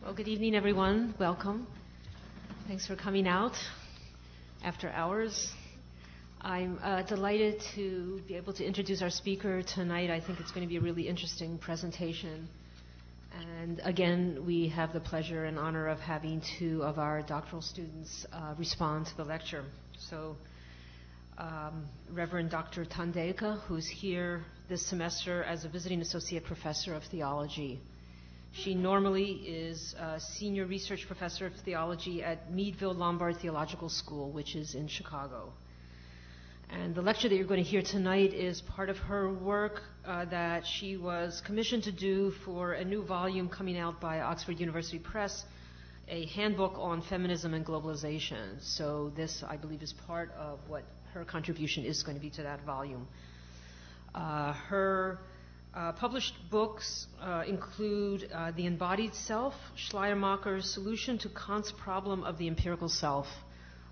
Well, good evening, everyone. Welcome. Thanks for coming out after hours. I'm delighted to be able to introduce our speaker tonight. I think it's going to be a really interesting presentation. And again, we have the pleasure and honor of having two of our doctoral students respond to the lecture. So, Reverend Dr. Thandeka, who's here this semester as a visiting associate professor of theology. She normally is a senior research professor of theology at Meadville Lombard Theological School, which is in Chicago. And the lecture that you're going to hear tonight is part of her work that she was commissioned to do for a new volume coming out by Oxford University Press, a handbook on feminism and globalization. So this, I believe, is part of what her contribution is going to be to that volume. Her published books include The Embodied Self, Schleiermacher's Solution to Kant's Problem of the Empirical Self,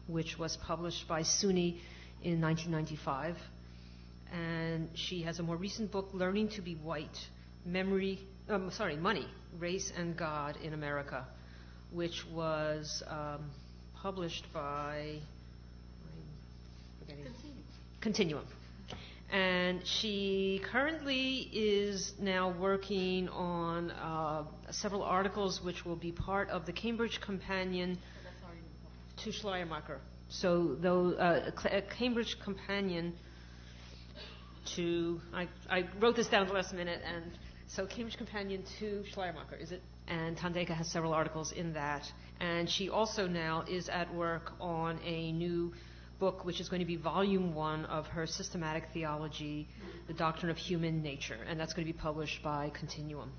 which was published by SUNY in 1995. And she has a more recent book, Learning to be White, Money, Race and God in America, which was published by Continuum. And she currently is now working on several articles which will be part of the Cambridge Companion to Schleiermacher. So, a Cambridge Companion to, I wrote this down at the last minute, and so Cambridge Companion to Schleiermacher, is it? And Thandeka has several articles in that. And she also now is at work on a new book, which is going to be volume 1 of her systematic theology, The Doctrine of Human Nature, and that's going to be published by Continuum.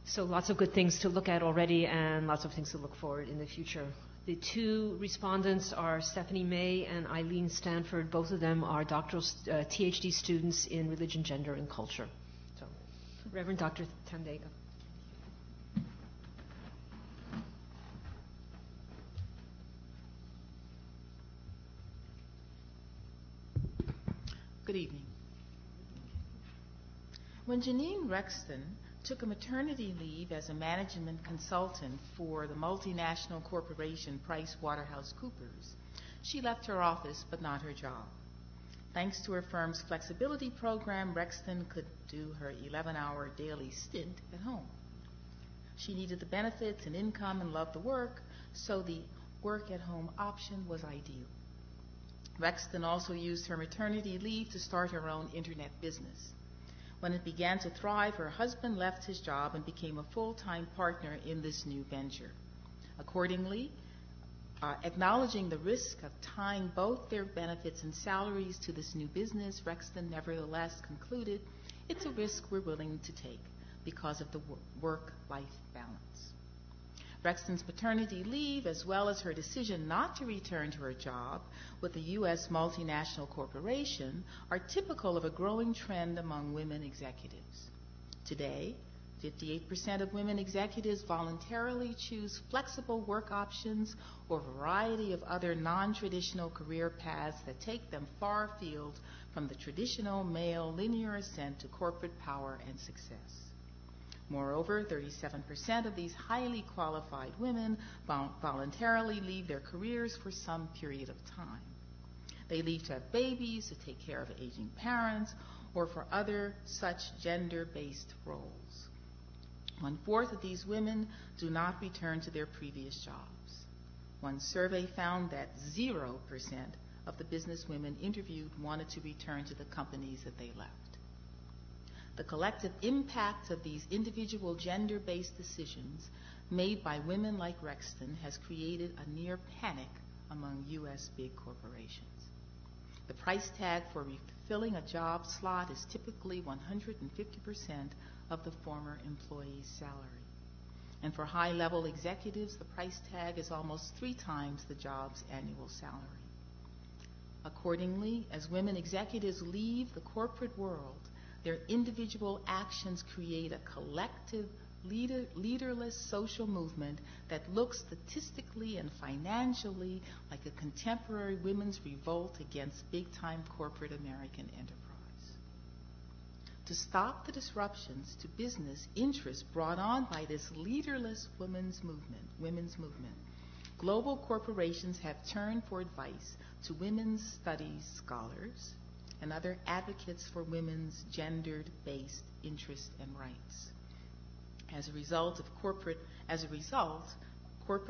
So lots of good things to look at already and lots of things to look forward in the future. The two respondents are Stephanie May and Ilene Stanford. Both of them are doctoral THD students in religion, gender, and culture. So, Reverend Dr. Thandeka. Good evening. When Janine Rexton took a maternity leave as a management consultant for the multinational corporation PricewaterhouseCoopers, she left her office but not her job. Thanks to her firm's flexibility program, Rexton could do her 11-hour daily stint at home. She needed the benefits and income and loved the work, so the work-at-home option was ideal. Rexton also used her maternity leave to start her own internet business. When it began to thrive, her husband left his job and became a full-time partner in this new venture. Accordingly, acknowledging the risk of tying both their benefits and salaries to this new business, Rexton nevertheless concluded it's a risk we're willing to take because of the work-life balance. Rexton's maternity leave, as well as her decision not to return to her job with a U.S. multinational corporation, are typical of a growing trend among women executives. Today, 58% of women executives voluntarily choose flexible work options or a variety of other non-traditional career paths that take them far afield from the traditional male linear ascent to corporate power and success. Moreover, 37% of these highly qualified women voluntarily leave their careers for some period of time. They leave to have babies, to take care of aging parents, or for other such gender-based roles. 1/4 of these women do not return to their previous jobs. One survey found that 0% of the businesswomen interviewed wanted to return to the companies that they left. The collective impact of these individual gender-based decisions made by women like Rexton has created a near panic among U.S. big corporations. The price tag for refilling a job slot is typically 150% of the former employee's salary. And for high-level executives, the price tag is almost 3 times the job's annual salary. Accordingly, as women executives leave the corporate world, their individual actions create a collective, leaderless social movement that looks statistically and financially like a contemporary women's revolt against big-time corporate American enterprise. to stop the disruptions to business interests brought on by this leaderless women's movement. Global corporations have turned for advice to women's studies scholars and other advocates for women's gendered-based interests and rights. As a result, corporate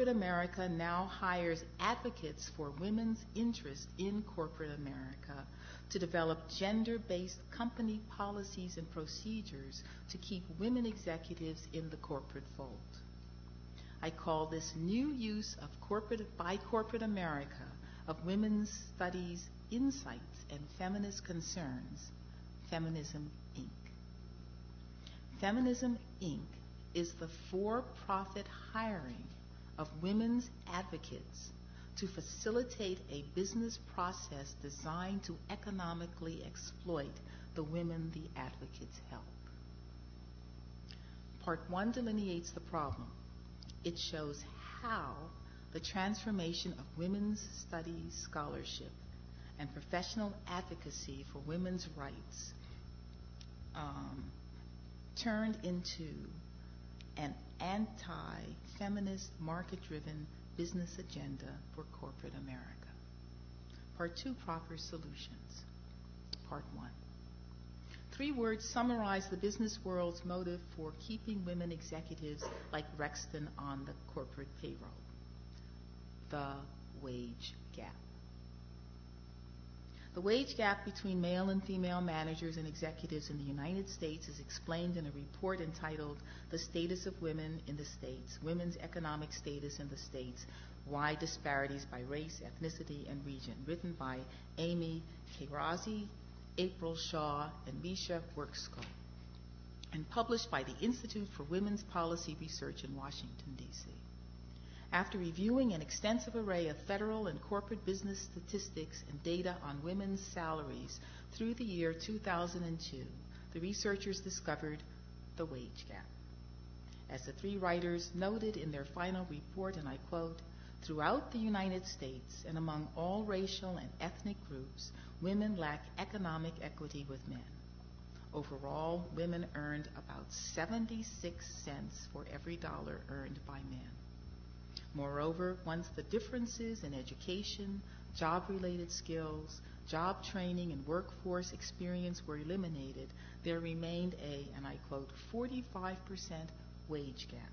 America now hires advocates for women's interests in corporate America to develop gender-based company policies and procedures to keep women executives in the corporate fold. I call this new use of by corporate America of women's studies insights and feminist concerns, Feminism, Inc. Feminism, Inc. is the for-profit hiring of women's advocates to facilitate a business process designed to economically exploit the women the advocates help. Part 1 delineates the problem. It shows how the transformation of women's studies scholarship and professional advocacy for women's rights turned into an anti-feminist, market-driven business agenda for corporate America. Part 2, proper solutions. Part 1. 3 words summarize the business world's motive for keeping women executives like Rexton on the corporate payroll. The wage gap. The wage gap between male and female managers and executives in the United States is explained in a report entitled The Status of Women in the States, Women's Economic Status in the States, Wide Disparities by Race, Ethnicity, and Region, written by Amy Kirazi, April Shaw, and Misha Worksko, and published by the Institute for Women's Policy Research in Washington, D.C. After reviewing an extensive array of federal and corporate business statistics and data on women's salaries through the year 2002, the researchers discovered the wage gap. As the 3 writers noted in their final report, and I quote, "Throughout the United States and among all racial and ethnic groups, women lack economic equity with men. Overall, women earned about 76 cents for every dollar earned by men. Moreover, once the differences in education, job-related skills, job training, and workforce experience were eliminated, there remained a, and I quote, 45% wage gap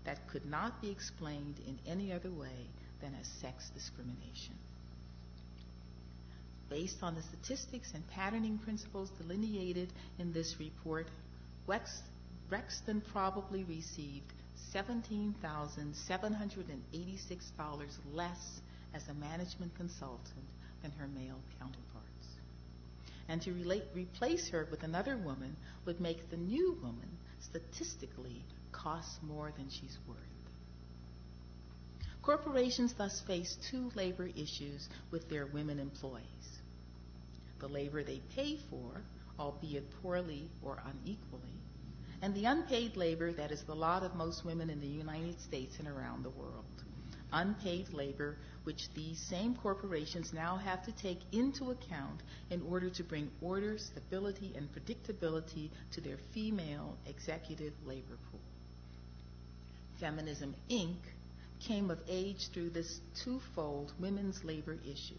that could not be explained in any other way than as sex discrimination." Based on the statistics and patterning principles delineated in this report, Rexton probably received $17,786 less as a management consultant than her male counterparts. And to replace her with another woman would make the new woman statistically cost more than she's worth. Corporations thus face 2 labor issues with their women employees. The labor they pay for, albeit poorly or unequally, and the unpaid labor that is the lot of most women in the United States and around the world. Unpaid labor which these same corporations now have to take into account in order to bring order, stability, and predictability to their female executive labor pool. Feminism, Inc. came of age through this 2-fold women's labor issue.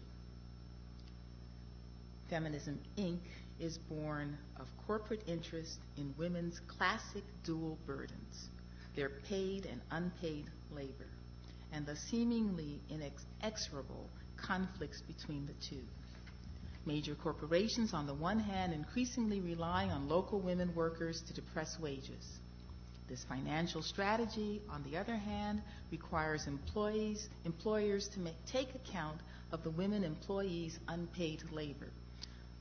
Feminism, Inc. is born of corporate interest in women's classic dual burdens, their paid and unpaid labor, and the seemingly inexorable conflicts between the 2. Major corporations, on the one hand, increasingly rely on local women workers to depress wages. This financial strategy, on the other hand, requires employers to take account of the women employees' unpaid labor,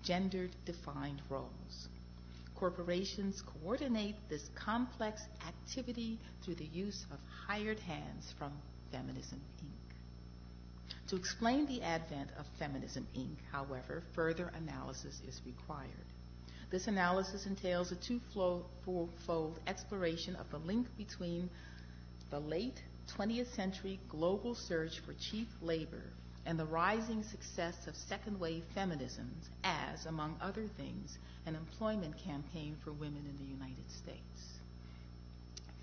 gendered-defined roles. Corporations coordinate this complex activity through the use of hired hands from Feminism, Inc. To explain the advent of Feminism, Inc., however, further analysis is required. This analysis entails a 2-fold exploration of the link between the late 20th century global search for cheap labor and the rising success of second-wave feminisms as, among other things, an employment campaign for women in the United States.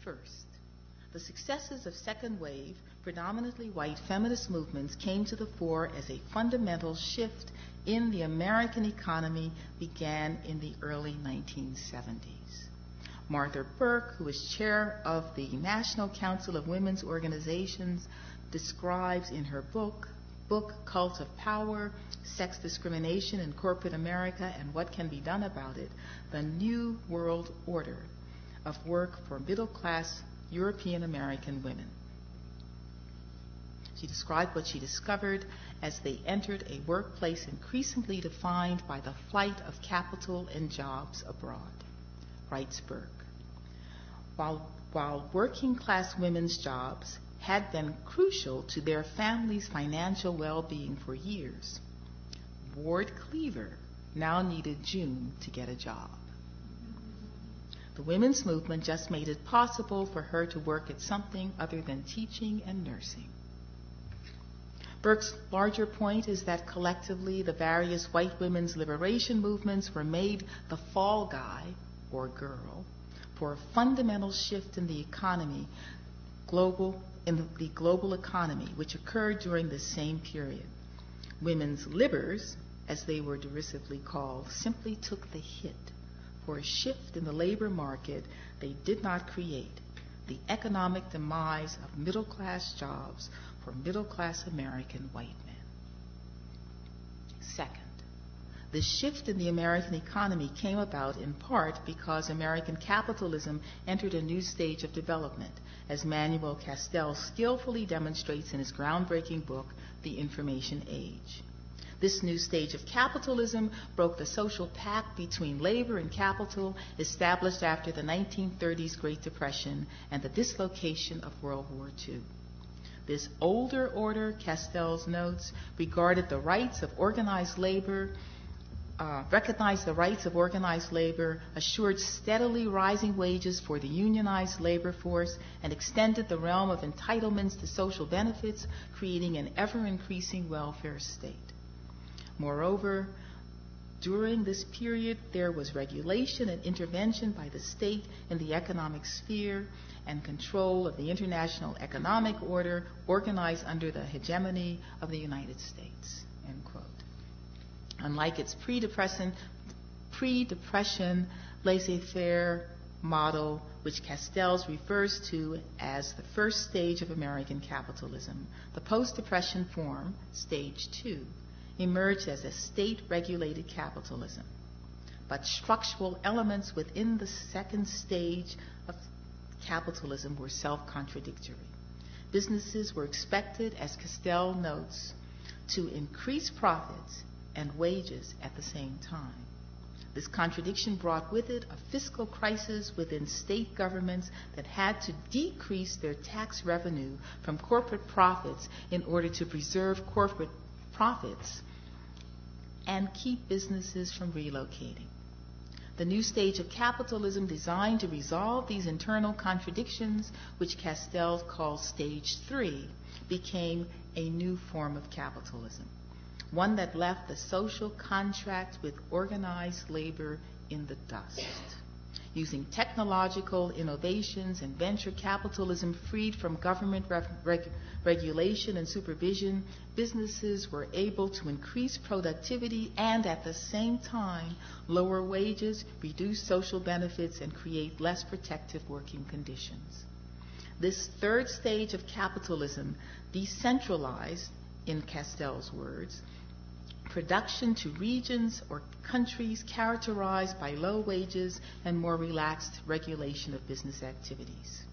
First, the successes of second-wave, predominantly white feminist movements came to the fore as a fundamental shift in the American economy began in the early 1970s. Martha Burke, who is chair of the National Council of Women's Organizations, describes in her book, Cult of Power, Sex Discrimination in Corporate America and What Can Be Done About It, the new world order of work for middle-class European American women. She described what she discovered as they entered a workplace increasingly defined by the flight of capital and jobs abroad, writes Burke. While working-class women's jobs had been crucial to their families' financial well-being for years, Ward Cleaver now needed June to get a job. The women's movement just made it possible for her to work at something other than teaching and nursing. Burke's larger point is that collectively the various white women's liberation movements were made the fall guy, or girl, for a fundamental shift in the economy, the global economy, which occurred during the same period. Women's libbers, as they were derisively called, simply took the hit for a shift in the labor market they did not create, the economic demise of middle-class jobs for middle-class American white men. Second, the shift in the American economy came about in part because American capitalism entered a new stage of development, as Manuel Castells skillfully demonstrates in his groundbreaking book, The Information Age. This new stage of capitalism broke the social pact between labor and capital established after the 1930s Great Depression and the dislocation of World War II. This older order, Castells notes, recognized the rights of organized labor, assured steadily rising wages for the unionized labor force, and extended the realm of entitlements to social benefits, creating an ever-increasing welfare state. Moreover, during this period, there was regulation and intervention by the state in the economic sphere and control of the international economic order organized under the hegemony of the United States, end quote. Unlike its pre-depression laissez-faire model, which Castells refers to as the first stage of American capitalism, the post-depression form, stage 2, emerged as a state-regulated capitalism. But structural elements within the second stage of capitalism were self-contradictory. Businesses were expected, as Castells notes, to increase profits and wages at the same time. This contradiction brought with it a fiscal crisis within state governments that had to decrease their tax revenue from corporate profits in order to preserve corporate profits and keep businesses from relocating. The new stage of capitalism designed to resolve these internal contradictions, which Castells calls stage 3, became a new form of capitalism, one that left the social contract with organized labor in the dust. Using technological innovations and venture capitalism freed from government regulation and supervision, businesses were able to increase productivity and at the same time lower wages, reduce social benefits, and create less protective working conditions. This third stage of capitalism decentralized, in Castells' words, production to regions or countries characterized by low wages and more relaxed regulation of business activities.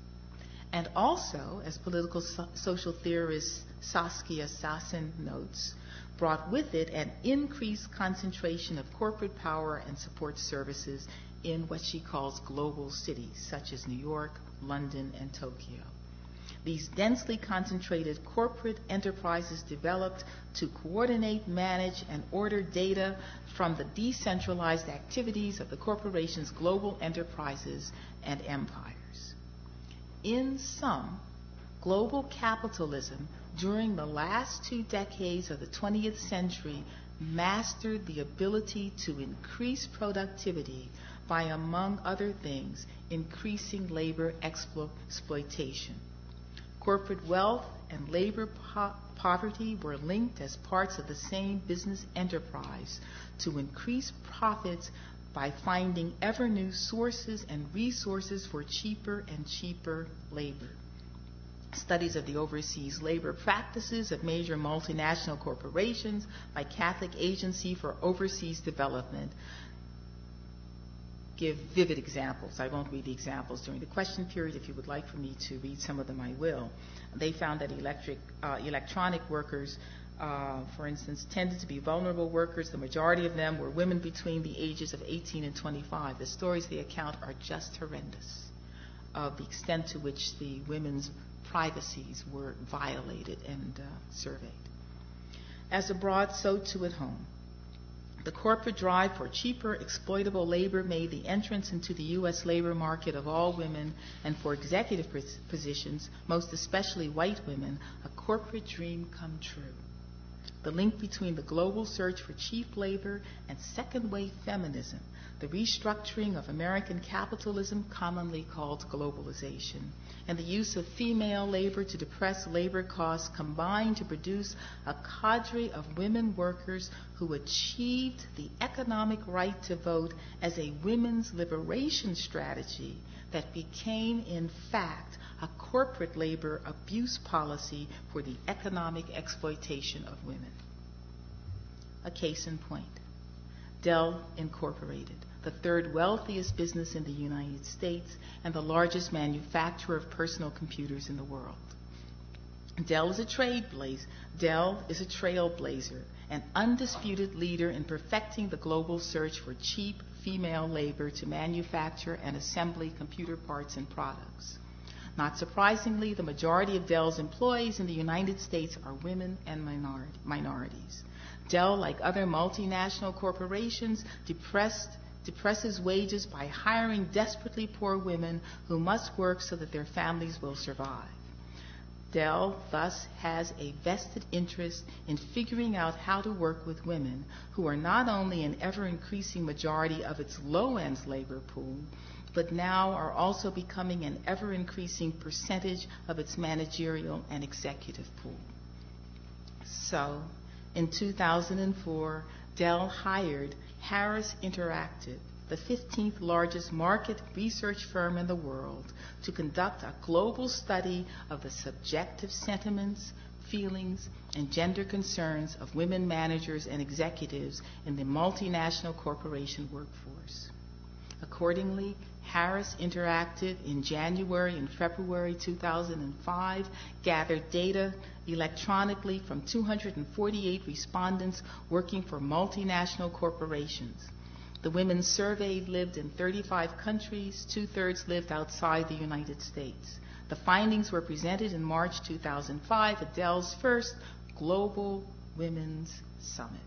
And also, as political social theorist Saskia Sassen notes, brought with it an increased concentration of corporate power and support services in what she calls global cities, such as New York, London, and Tokyo. These densely concentrated corporate enterprises developed to coordinate, manage, and order data from the decentralized activities of the corporation's global enterprises and empires. In sum, Global capitalism during the last 2 decades of the 20th century mastered the ability to increase productivity by, among other things, increasing labor exploitation. Corporate wealth and labor poverty were linked as parts of the same business enterprise to increase profits by finding ever new sources and resources for cheaper and cheaper labor. Studies of the overseas labor practices of major multinational corporations by Catholic Agency for Overseas Development give vivid examples. I won't read the examples during the question period. If you would like for me to read some of them, I will. They found that electronic workers, for instance, tended to be vulnerable workers. The majority of them were women between the ages of 18 and 25. The stories they account are just horrendous of the extent to which the women's privacies were violated and surveyed. As abroad, so too at home. The corporate drive for cheaper, exploitable labor made the entrance into the U.S. labor market of all women and for executive positions, most especially white women, a corporate dream come true. The link between the global search for cheap labor and second-wave feminism, the restructuring of American capitalism, commonly called globalization, and the use of female labor to depress labor costs combined to produce a cadre of women workers who achieved the economic right to vote as a women's liberation strategy that became, in fact, a corporate labor abuse policy for the economic exploitation of women. A case in point, Dell Incorporated, the third wealthiest business in the United States and the largest manufacturer of personal computers in the world. Dell is a trailblazer, an undisputed leader in perfecting the global search for cheap female labor to manufacture and assemble computer parts and products. Not surprisingly, the majority of Dell's employees in the United States are women and minorities. Dell, like other multinational corporations, depresses wages by hiring desperately poor women who must work so that their families will survive. Dell thus has a vested interest in figuring out how to work with women who are not only an ever-increasing majority of its low-end labor pool, but now are also becoming an ever-increasing percentage of its managerial and executive pool. So, in 2004, Dell hired Harris Interactive, the 15th largest market research firm in the world, to conduct a global study of the subjective sentiments, feelings, and gender concerns of women managers and executives in the multinational corporation workforce. Accordingly, Harris Interactive in January and February 2005 gathered data electronically from 248 respondents working for multinational corporations. The women surveyed lived in 35 countries, 2/3 lived outside the United States. The findings were presented in March 2005 at Dell's first Global Women's Summit.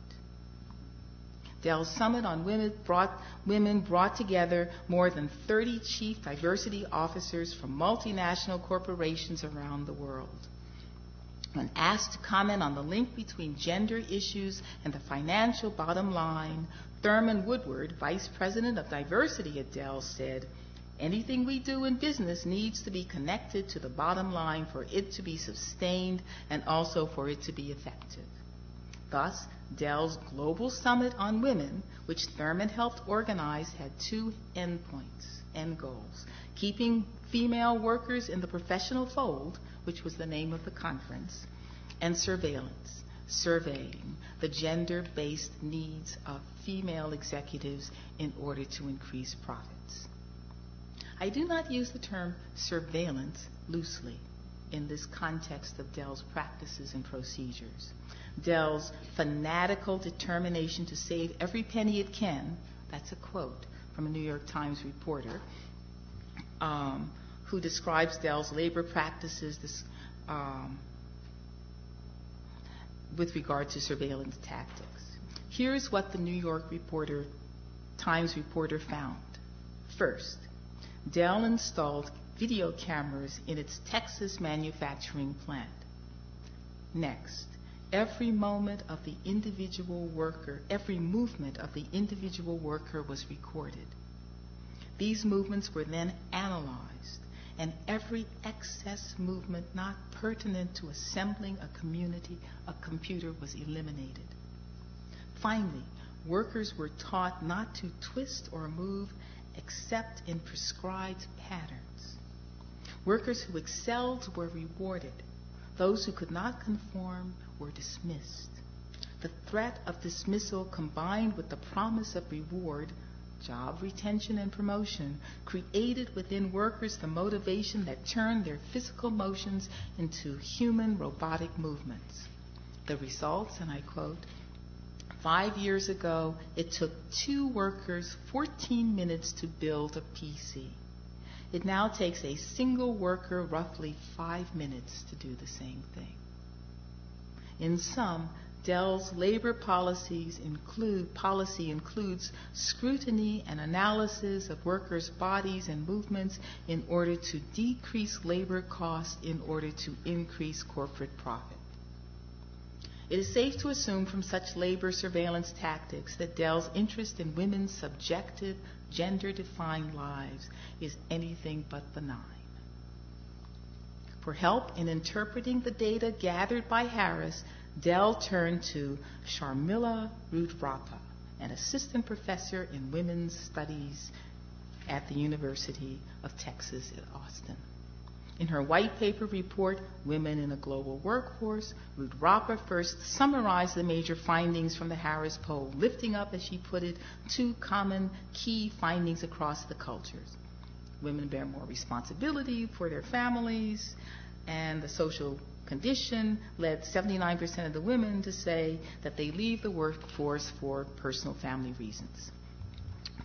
Dell's Summit on Women brought together more than 30 chief diversity officers from multinational corporations around the world. When asked to comment on the link between gender issues and the financial bottom line, Thurman Woodward, Vice President of Diversity at Dell, said, "Anything we do in business needs to be connected to the bottom line for it to be sustained and also for it to be effective." Thus, Dell's Global Summit on Women, which Thurman helped organize, had two end goals: keeping female workers in the professional fold, which was the name of the conference, and surveillance, surveying the gender-based needs of female executives in order to increase profits. I do not use the term surveillance loosely in this context of Dell's practices and procedures. Dell's fanatical determination to save every penny it can, that's a quote from a New York Times reporter who describes Dell's labor practices with regard to surveillance tactics. Here's what the New York Times reporter found. First, Dell installed video cameras in its Texas manufacturing plant. Next, every movement of the individual worker was recorded. These movements were then analyzed, and every excess movement not pertinent to assembling a computer was eliminated. Finally, workers were taught not to twist or move except in prescribed patterns. Workers who excelled were rewarded. Those who could not conform were dismissed. The threat of dismissal combined with the promise of reward, job retention and promotion, created within workers the motivation that turned their physical motions into human robotic movements. The results, and I quote, 5 years ago, it took 2 workers 14 minutes to build a PC. It now takes a single worker roughly 5 minutes to do the same thing. In sum, Dell's labor policy includes scrutiny and analysis of workers' bodies and movements in order to decrease labor costs in order to increase corporate profit. It is safe to assume from such labor surveillance tactics that Dell's interest in women's subjective, gender-defined lives is anything but benign. For help in interpreting the data gathered by Harris, Dell turned to Sharmila Rudrappa, an assistant professor in women's studies at the University of Texas at Austin. In her white paper report, Women in a Global Workforce, Rudrappa first summarized the major findings from the Harris poll, lifting up, as she put it, 2 common key findings across the cultures. Women bear more responsibility for their families, and the social condition led 79% of the women to say that they leave the workforce for personal family reasons.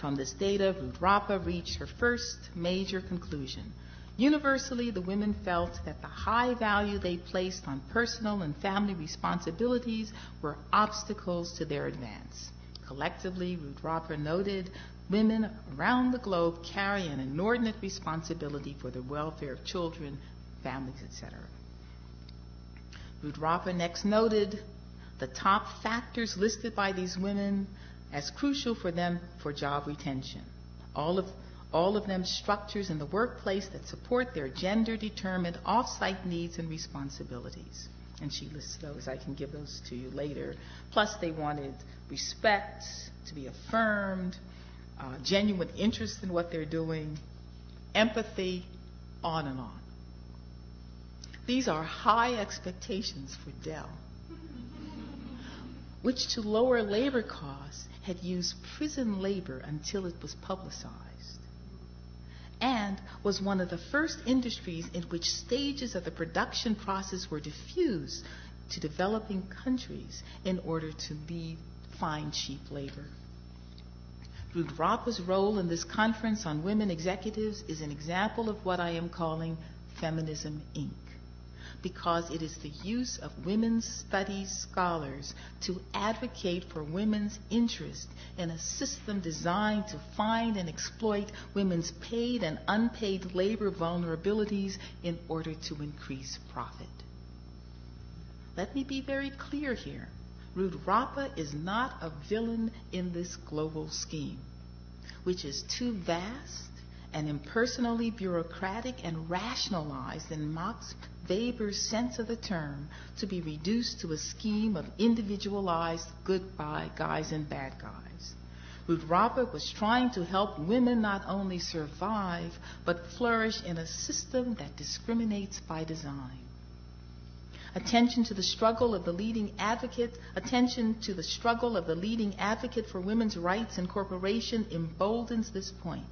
From this data, Rudrappa reached her first major conclusion. Universally, the women felt that the high value they placed on personal and family responsibilities were obstacles to their advance. Collectively, Rudrappa noted, women around the globe carry an inordinate responsibility for the welfare of children, families, etc. Rudrappa next noted the top factors listed by these women as crucial for them for job retention. All of them structures in the workplace that support their gender-determined off-site needs and responsibilities. And she lists those. I can give those to you later. Plus, they wanted respect, to be affirmed, genuine interest in what they're doing, empathy, on and on. These are high expectations for Dell, which to lower labor costs had used prison labor until it was publicized, and was one of the first industries in which stages of the production process were diffused to developing countries in order to find cheap labor. Rudrappa's role in this conference on women executives is an example of what I am calling Feminism, Inc., because it is the use of women's studies scholars to advocate for women's interest in a system designed to find and exploit women's paid and unpaid labor vulnerabilities in order to increase profit. Let me be very clear here. Rudrappa is not a villain in this global scheme, which is too vast and impersonally bureaucratic and rationalized in Max Weber's sense of the term to be reduced to a scheme of individualized good guys and bad guys. Rudrappa was trying to help women not only survive, but flourish in a system that discriminates by design. Attention to the struggle of the leading advocate for women's rights in corporation emboldens this point.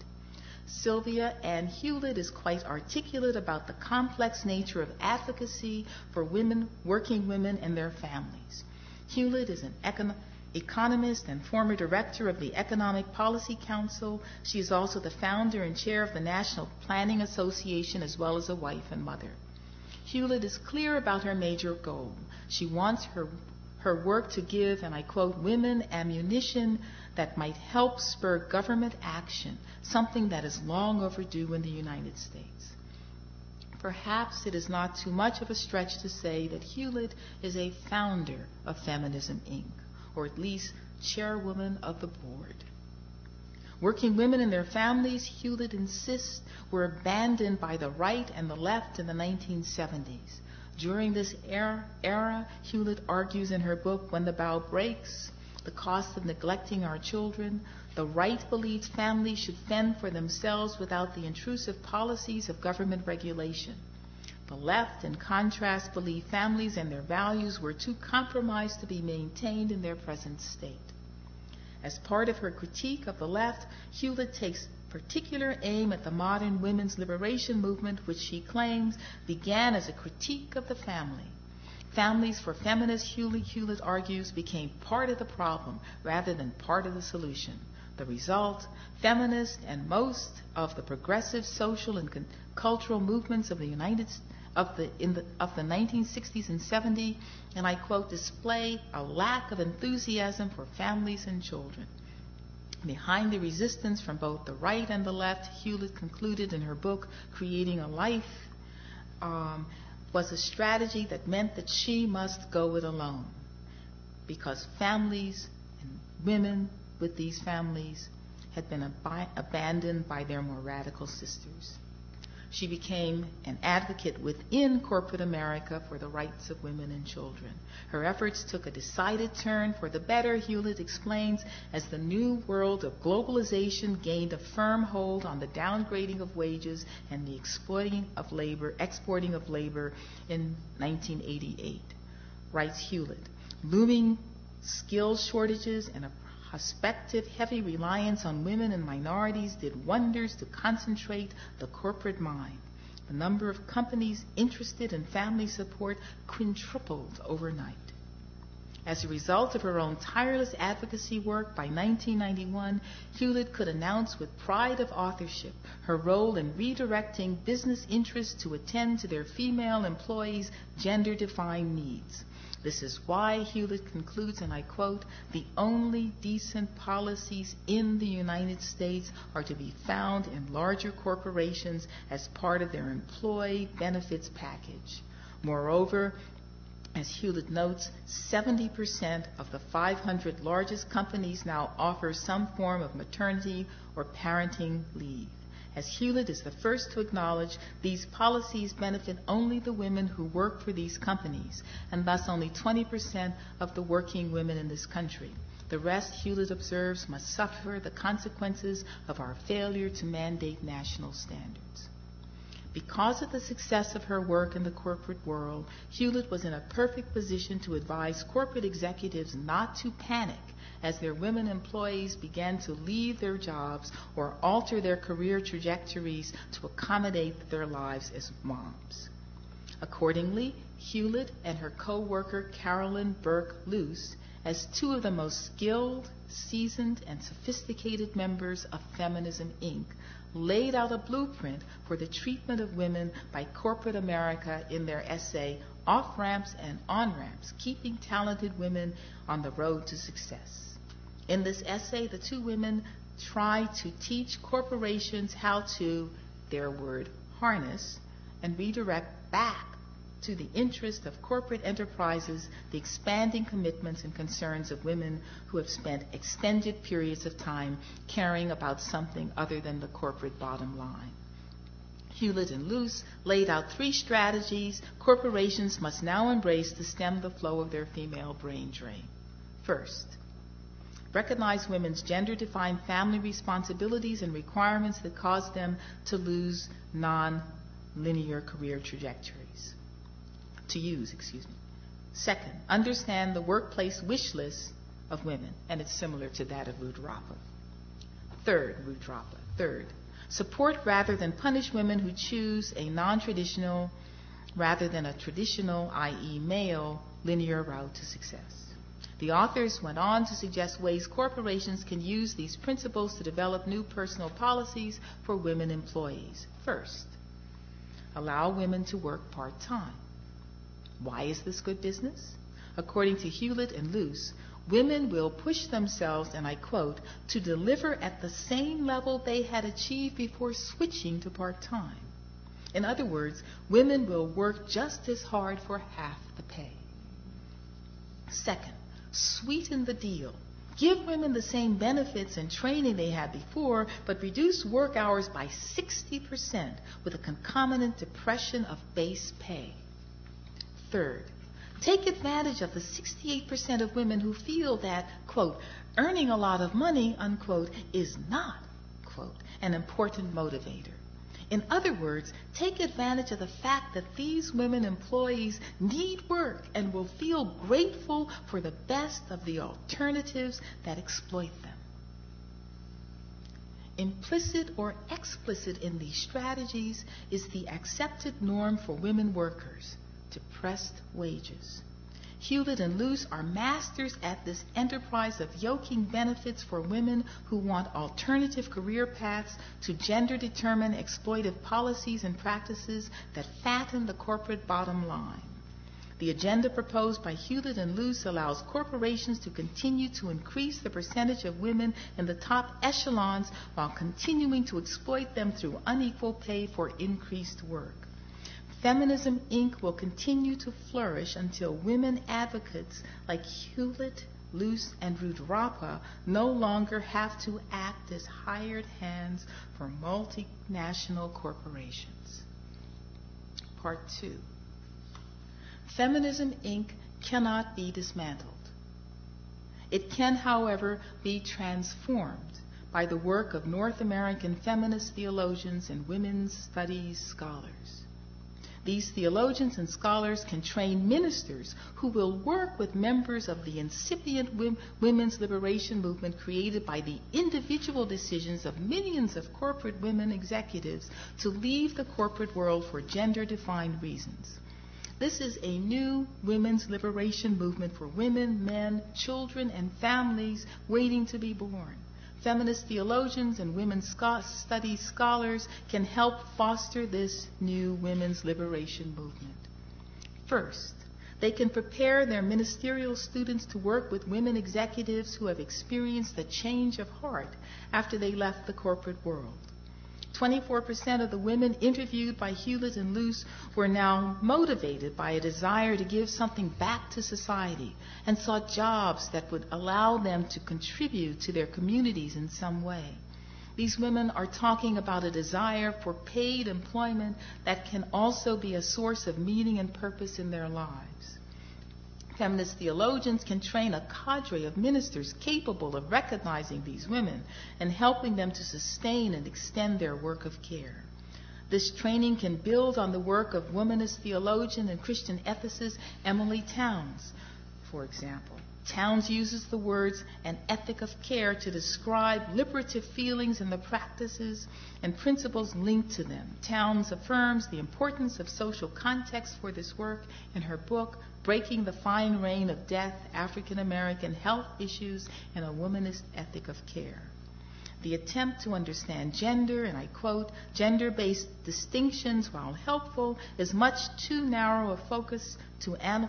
Sylvia Ann Hewlett is quite articulate about the complex nature of advocacy for women, working women, and their families. Hewlett is an economist and former director of the Economic Policy Council. She is also the founder and chair of the National Planning Association, as well as a wife and mother. Hewlett is clear about her major goal. She wants her work to give, and I quote, women ammunition that might help spur government action, something that is long overdue in the United States. perhaps it is not too much of a stretch to say that Hewlett is a founder of Feminism, Inc., or at least chairwoman of the board. Working women and their families, Hewlett insists, were abandoned by the right and the left in the 1970s. During this era, Hewlett argues in her book, When the Bough Breaks, The Cost of Neglecting Our Children, the right believes families should fend for themselves without the intrusive policies of government regulation. The left, in contrast, believe families and their values were too compromised to be maintained in their present state. As part of her critique of the left, Hewlett takes particular aim at the modern women's liberation movement, which she claims began as a critique of the family. Families for feminists, Hewlett argues, became part of the problem rather than part of the solution. The result, feminists and most of the progressive social and cultural movements of the 1960s and 70s, and I quote, display a lack of enthusiasm for families and children. Behind the resistance from both the right and the left, Hewlett concluded in her book, Creating a Life, was a strategy that meant that she must go it alone, because families and women with these families had been abandoned by their more radical sisters. She became an advocate within corporate America for the rights of women and children. Her efforts took a decided turn for the better, Hewlett explains, as the new world of globalization gained a firm hold on the downgrading of wages and the exporting of labor in 1988. Writes Hewlett, looming skills shortages and a prospective heavy reliance on women and minorities did wonders to concentrate the corporate mind. The number of companies interested in family support quintupled overnight. As a result of her own tireless advocacy work, by 1991, Hewlett could announce with pride of authorship her role in redirecting business interests to attend to their female employees' gender-defined needs. This is why, Hewlett concludes, and I quote, the only decent policies in the United States are to be found in larger corporations as part of their employee benefits package. Moreover, as Hewlett notes, 70% of the 500 largest companies now offer some form of maternity or parenting leave. As Hewlett is the first to acknowledge, these policies benefit only the women who work for these companies, and thus only 20% of the working women in this country. The rest, Hewlett observes, must suffer the consequences of our failure to mandate national standards. Because of the success of her work in the corporate world, Hewlett was in a perfect position to advise corporate executives not to panic as their women employees began to leave their jobs or alter their career trajectories to accommodate their lives as moms. Accordingly, Hewlett and her co-worker Carolyn Burke-Luce, as two of the most skilled, seasoned, and sophisticated members of Feminism, Inc., laid out a blueprint for the treatment of women by corporate America in their essay, Off-Ramps and On-Ramps, Keeping Talented Women on the Road to Success. In this essay, the two women try to teach corporations how to, their word, harness and redirect back to the interest of corporate enterprises the expanding commitments and concerns of women who have spent extended periods of time caring about something other than the corporate bottom line. Hewlett and Luce laid out 3 strategies corporations must now embrace to stem the flow of their female brain drain. First, recognize women's gender-defined family responsibilities and requirements that cause them to lose non-linear career trajectories. Second, understand the workplace wish list of women, and it's similar to that of Ruth Ropa. Third, support rather than punish women who choose a non-traditional rather than a traditional, i.e. male, linear route to success. The authors went on to suggest ways corporations can use these principles to develop new personal policies for women employees. First, allow women to work part-time. Why is this good business? According to Hewlett and Luce, women will push themselves, and I quote, to deliver at the same level they had achieved before switching to part-time. In other words, women will work just as hard for half the pay. Second, sweeten the deal. Give women the same benefits and training they had before, but reduce work hours by 60% with a concomitant depression of base pay. Third, take advantage of the 68% of women who feel that, quote, earning a lot of money, unquote, is not, quote, an important motivator. In other words, take advantage of the fact that these women employees need work and will feel grateful for the best of the alternatives that exploit them. Implicit or explicit in these strategies is the accepted norm for women workers: depressed wages. Hewlett and Luce are masters at this enterprise of yoking benefits for women who want alternative career paths to gender-determined exploitive policies and practices that fatten the corporate bottom line. The agenda proposed by Hewlett and Luce allows corporations to continue to increase the percentage of women in the top echelons while continuing to exploit them through unequal pay for increased work. Feminism, Inc. will continue to flourish until women advocates like Hewlett, Luce, and Rudrapa no longer have to act as hired hands for multinational corporations. Part 2. Feminism, Inc. cannot be dismantled. It can, however, be transformed by the work of North American feminist theologians and women's studies scholars. These theologians and scholars can train ministers who will work with members of the incipient women's liberation movement created by the individual decisions of millions of corporate women executives to leave the corporate world for gender-defined reasons. This is a new women's liberation movement for women, men, children, and families waiting to be born. Feminist theologians and women's studies scholars can help foster this new women's liberation movement. First, they can prepare their ministerial students to work with women executives who have experienced a change of heart after they left the corporate world. 24% of the women interviewed by Hewlett and Luce were now motivated by a desire to give something back to society and sought jobs that would allow them to contribute to their communities in some way. These women are talking about a desire for paid employment that can also be a source of meaning and purpose in their lives. Feminist theologians can train a cadre of ministers capable of recognizing these women and helping them to sustain and extend their work of care. This training can build on the work of womanist theologian and Christian ethicist Emily Towns, for example. Towns uses the words an ethic of care to describe liberative feelings and the practices and principles linked to them. Towns affirms the importance of social context for this work in her book, Breaking the Fine Rein of Death, African American Health Issues and a Womanist Ethic of Care. The attempt to understand gender, and I quote, gender-based distinctions, while helpful, is much too narrow a focus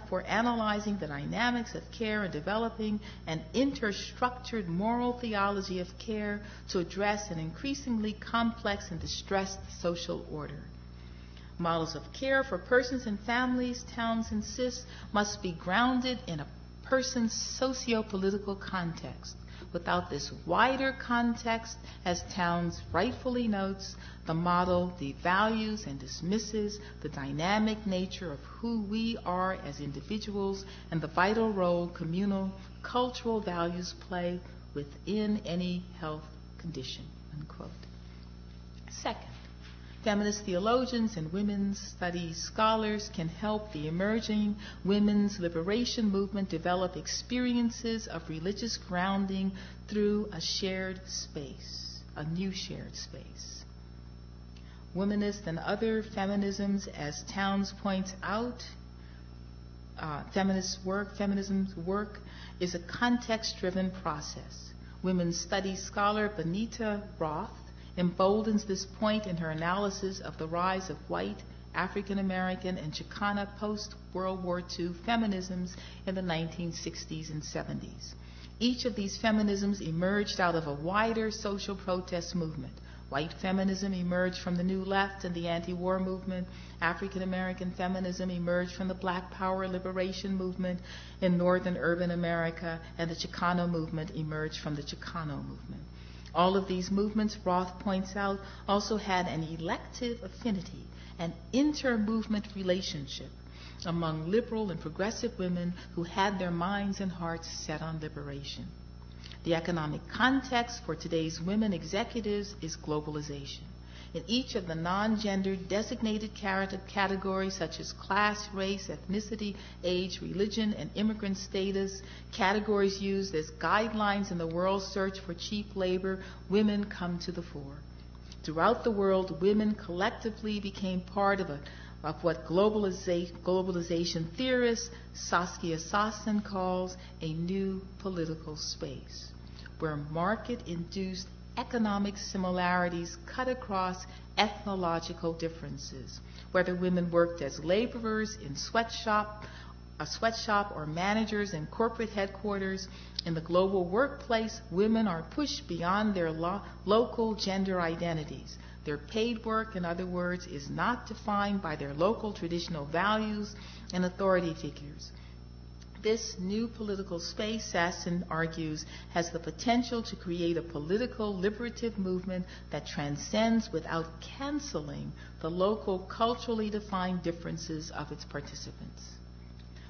for analyzing the dynamics of care and developing an interstructured moral theology of care to address an increasingly complex and distressed social order. Models of care for persons and families, Towns insists, must be grounded in a person's socio-political context. Without this wider context, as Towns rightfully notes, the model devalues and dismisses the dynamic nature of who we are as individuals and the vital role communal cultural values play within any health condition, unquote. Second, feminist theologians and women's studies scholars can help the emerging women's liberation movement develop experiences of religious grounding through a shared space, a new shared space. Womanist and other feminisms, as Towns points out, feminism's work is a context-driven process. Women's studies scholar Benita Roth emboldens this point in her analysis of the rise of white, African American, and Chicana post-World War II feminisms in the 1960s and 70s. Each of these feminisms emerged out of a wider social protest movement. White feminism emerged from the New Left and the anti-war movement. African American feminism emerged from the Black Power liberation movement in northern urban America, and the Chicano movement emerged from the Chicano movement. All of these movements, Roth points out, also had an elective affinity, an inter-movement relationship among liberal and progressive women who had their minds and hearts set on liberation. The economic context for today's women executives is globalization. In each of the non-gendered designated categories such as class, race, ethnicity, age, religion, and immigrant status, categories used as guidelines in the world's search for cheap labor, women come to the fore. Throughout the world, women collectively became part of what globalization theorist Saskia Sassen calls a new political space, where market-induced economic similarities cut across ethnological differences. Whether women worked as laborers in a sweatshop or managers in corporate headquarters, in the global workplace, women are pushed beyond their local gender identities. Their paid work, in other words, is not defined by their local traditional values and authority figures. This new political space, Sassen argues, has the potential to create a political liberative movement that transcends without canceling the local culturally defined differences of its participants.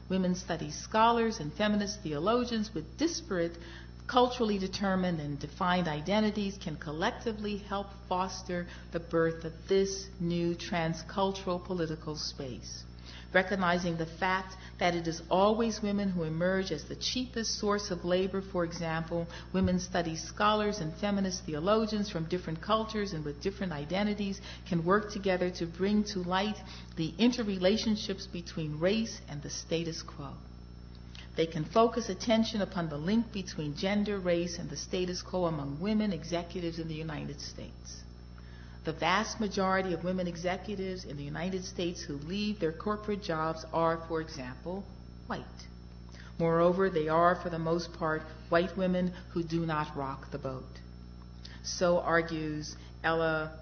Women's studies scholars and feminist theologians with disparate culturally determined and defined identities can collectively help foster the birth of this new transcultural political space. Recognizing the fact that it is always women who emerge as the cheapest source of labor, for example, women's studies scholars and feminist theologians from different cultures and with different identities can work together to bring to light the interrelationships between race and the status quo. They can focus attention upon the link between gender, race, and the status quo among women executives in the United States. The vast majority of women executives in the United States who leave their corporate jobs are, for example, white. Moreover, they are, for the most part, white women who do not rock the boat. So argues Ella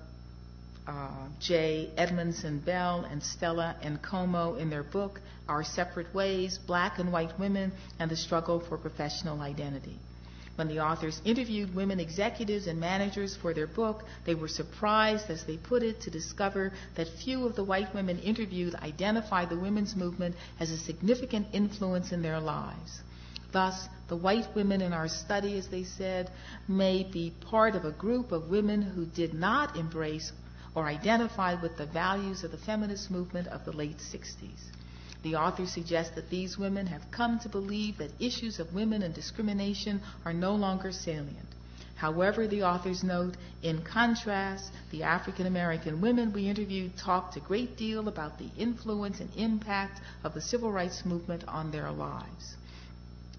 J. Edmondson Bell and Stella Nkomo in their book, Our Separate Ways, Black and White Women and the Struggle for Professional Identity. When the authors interviewed women executives and managers for their book, they were surprised, as they put it, to discover that few of the white women interviewed identified the women's movement as a significant influence in their lives. Thus, the white women in our study, as they said, may be part of a group of women who did not embrace or identify with the values of the feminist movement of the late 60s. The authors suggest that these women have come to believe that issues of women and discrimination are no longer salient. However, the authors note, in contrast, the African American women we interviewed talked a great deal about the influence and impact of the civil rights movement on their lives.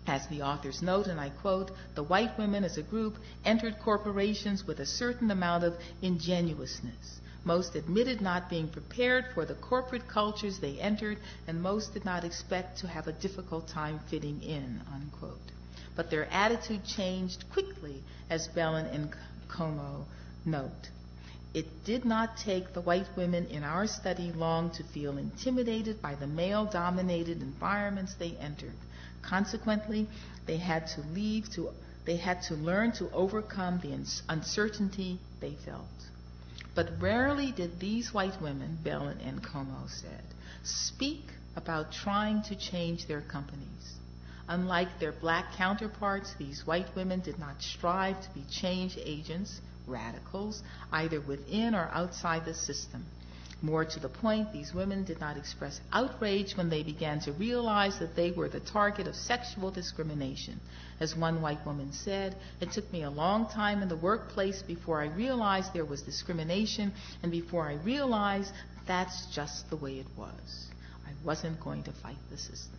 As the authors note, and I quote, the white women as a group entered corporations with a certain amount of ingenuousness. Most admitted not being prepared for the corporate cultures they entered, and most did not expect to have a difficult time fitting in, unquote. But their attitude changed quickly, as Bellin and Como note. It did not take the white women in our study long to feel intimidated by the male-dominated environments they entered. Consequently, they had to learn to overcome the uncertainty they felt. But rarely did these white women, Bellin and Como said, speak about trying to change their companies. Unlike their black counterparts, these white women did not strive to be change agents, radicals, either within or outside the system. More to the point, these women did not express outrage when they began to realize that they were the target of sexual discrimination. As one white woman said, it took me a long time in the workplace before I realized there was discrimination and before I realized that's just the way it was. I wasn't going to fight the system.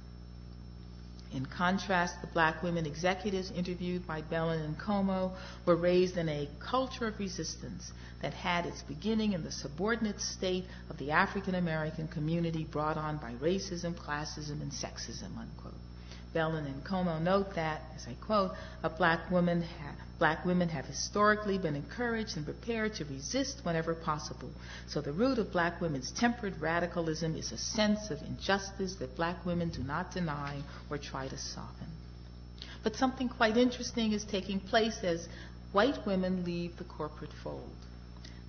In contrast, the black women executives interviewed by Bellin and Como were raised in a culture of resistance that had its beginning in the subordinate state of the African American community brought on by racism, classism, and sexism, unquote. Bellin and Como note that, as I quote, black women have historically been encouraged and prepared to resist whenever possible. So the root of black women's tempered radicalism is a sense of injustice that black women do not deny or try to soften. But something quite interesting is taking place as white women leave the corporate fold.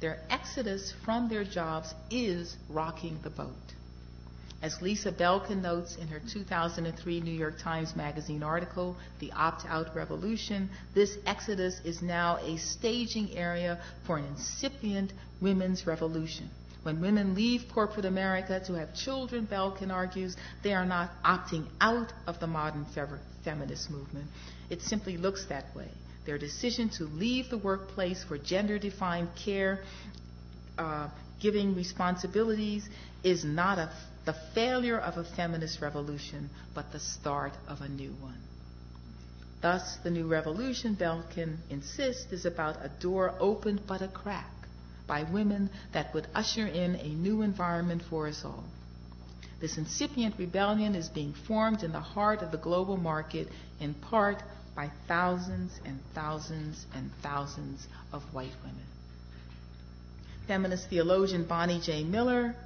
Their exodus from their jobs is rocking the boat. As Lisa Belkin notes in her 2003 New York Times Magazine article, The Opt-Out Revolution, this exodus is now a staging area for an incipient women's revolution. When women leave corporate America to have children, Belkin argues, they are not opting out of the modern feminist movement. It simply looks that way. Their decision to leave the workplace for gender-defined care, giving responsibilities, is not the failure of a feminist revolution, but the start of a new one. Thus, the new revolution, Belkin insists, is about a door opened but a crack by women that would usher in a new environment for us all. This incipient rebellion is being formed in the heart of the global market, in part by thousands and thousands and thousands of white women. Feminist theologian Bonnie J. Miller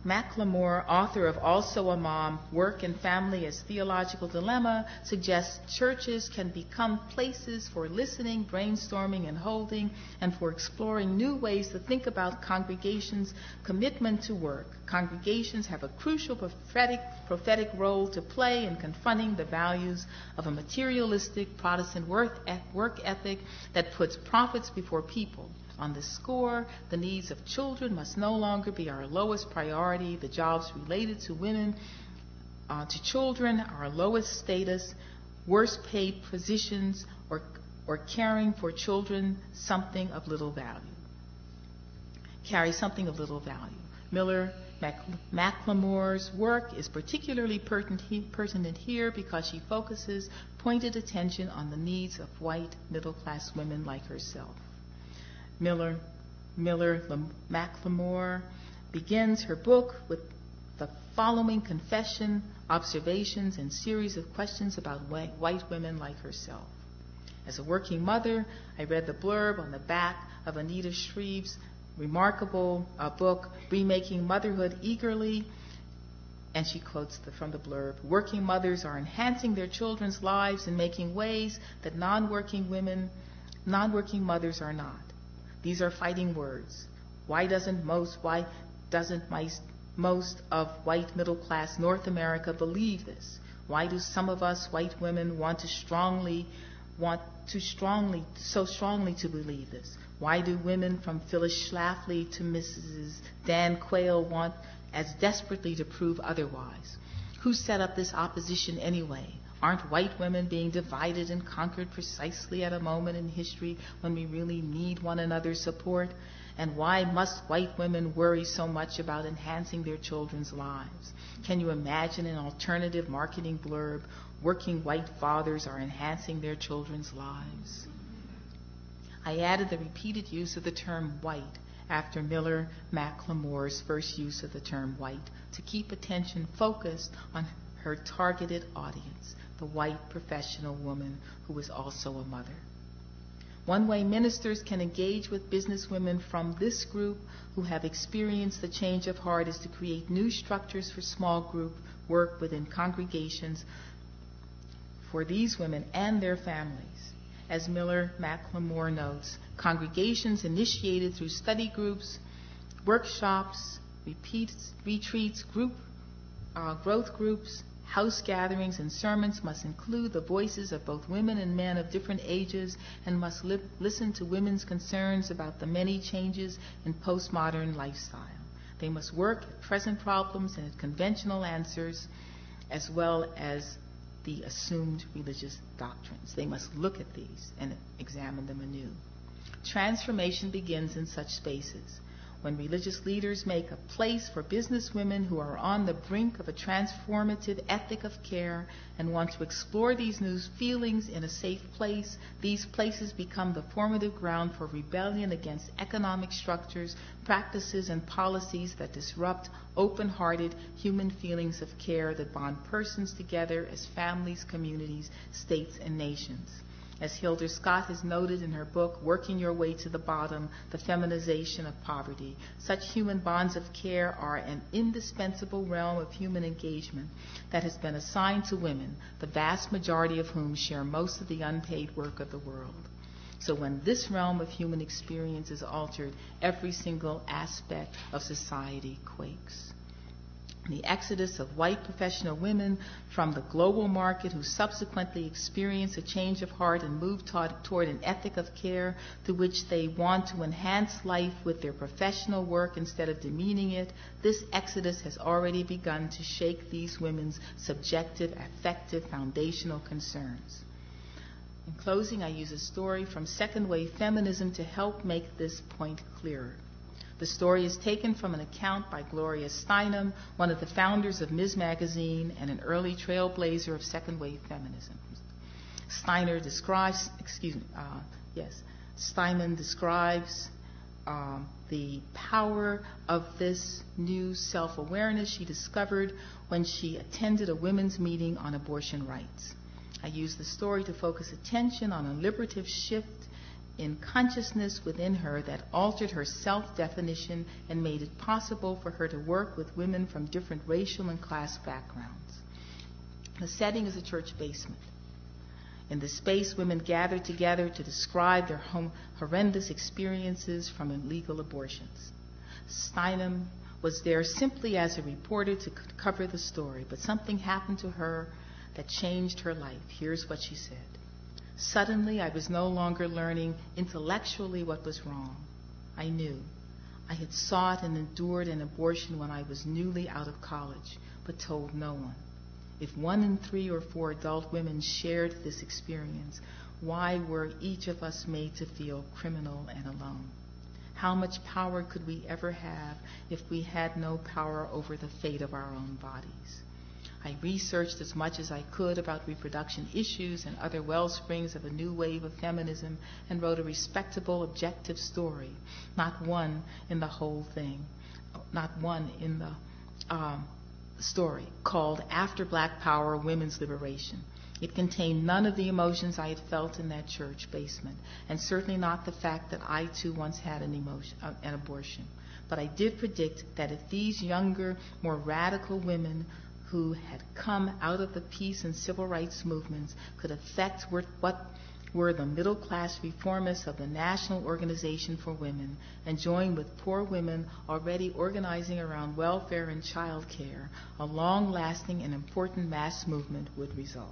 McLemore, author of Also a Mom, Work and Family as Theological Dilemma, suggests churches can become places for listening, brainstorming, and holding, and for exploring new ways to think about congregations' commitment to work. Congregations have a crucial prophetic role to play in confronting the values of a materialistic Protestant work ethic that puts profits before people. On this score, the needs of children must no longer be our lowest priority. The jobs related to women, to children, our lowest status, worst paid positions, or caring for children, something of little value. Carry something of little value. Miller McLemore's work is particularly pertinent here because she focuses pointed attention on the needs of white middle-class women like herself. Miller McLemore begins her book with the following confession, observations, and series of questions about white women like herself. As a working mother, I read the blurb on the back of Anita Shreve's remarkable book, Remaking Motherhood, eagerly, and she quotes from the blurb, "Working mothers are enhancing their children's lives in making ways that non-working mothers are not. These are fighting words. Why doesn't most of white middle-class North America believe this? Why do some of us white women want so strongly to believe this? Why do women from Phyllis Schlafly to Mrs. Dan Quayle want as desperately to prove otherwise? Who set up this opposition anyway? Aren't white women being divided and conquered precisely at a moment in history when we really need one another's support? And why must white women worry so much about enhancing their children's lives? Can you imagine an alternative marketing blurb? Working white fathers are enhancing their children's lives. I added the repeated use of the term white after Miller McLemore's first use of the term white to keep attention focused on her targeted audience, the white professional woman who is also a mother. One way ministers can engage with businesswomen from this group who have experienced the change of heart is to create new structures for small group work within congregations for these women and their families. As Miller McLemore notes, congregations initiated through study groups, workshops, retreats, growth groups, house gatherings, and sermons must include the voices of both women and men of different ages and must listen to women's concerns about the many changes in postmodern lifestyle. They must work at present problems and at conventional answers as well as the assumed religious doctrines. They must look at these and examine them anew. Transformation begins in such spaces. When religious leaders make a place for businesswomen who are on the brink of a transformative ethic of care and want to explore these new feelings in a safe place, these places become the formative ground for rebellion against economic structures, practices, and policies that disrupt open-hearted human feelings of care that bond persons together as families, communities, states, and nations. As Hilda Scott has noted in her book, Working Your Way to the Bottom, The Feminization of Poverty, such human bonds of care are an indispensable realm of human engagement that has been assigned to women, the vast majority of whom share most of the unpaid work of the world. So when this realm of human experience is altered, every single aspect of society quakes. The exodus of white professional women from the global market who subsequently experience a change of heart and move toward an ethic of care through which they want to enhance life with their professional work instead of demeaning it, this exodus has already begun to shake these women's subjective, affective, foundational concerns. In closing, I use a story from second wave feminism to help make this point clearer. The story is taken from an account by Gloria Steinem, one of the founders of Ms. Magazine and an early trailblazer of second-wave feminism. Steinem describes the power of this new self-awareness she discovered when she attended a women's meeting on abortion rights. I use the story to focus attention on a liberative shift in consciousness within her that altered her self-definition and made it possible for her to work with women from different racial and class backgrounds. The setting is a church basement. In the space, women gathered together to describe their horrendous experiences from illegal abortions. Steinem was there simply as a reporter to cover the story, but something happened to her that changed her life. Here's what she said. Suddenly, I was no longer learning intellectually what was wrong. I knew. I had sought and endured an abortion when I was newly out of college, but told no one. If 1 in 3 or 4 adult women shared this experience, why were each of us made to feel criminal and alone? How much power could we ever have if we had no power over the fate of our own bodies? I researched as much as I could about reproduction issues and other well springs of a new wave of feminism and wrote a respectable, objective story, not one in the whole thing, not one in the story, called After Black Power, Women's Liberation. It contained none of the emotions I had felt in that church basement, and certainly not the fact that I too once had an abortion. But I did predict that if these younger, more radical women who had come out of the peace and civil rights movements could affect what were the middle-class reformists of the National Organization for Women and join with poor women already organizing around welfare and child care, a long-lasting and important mass movement would result.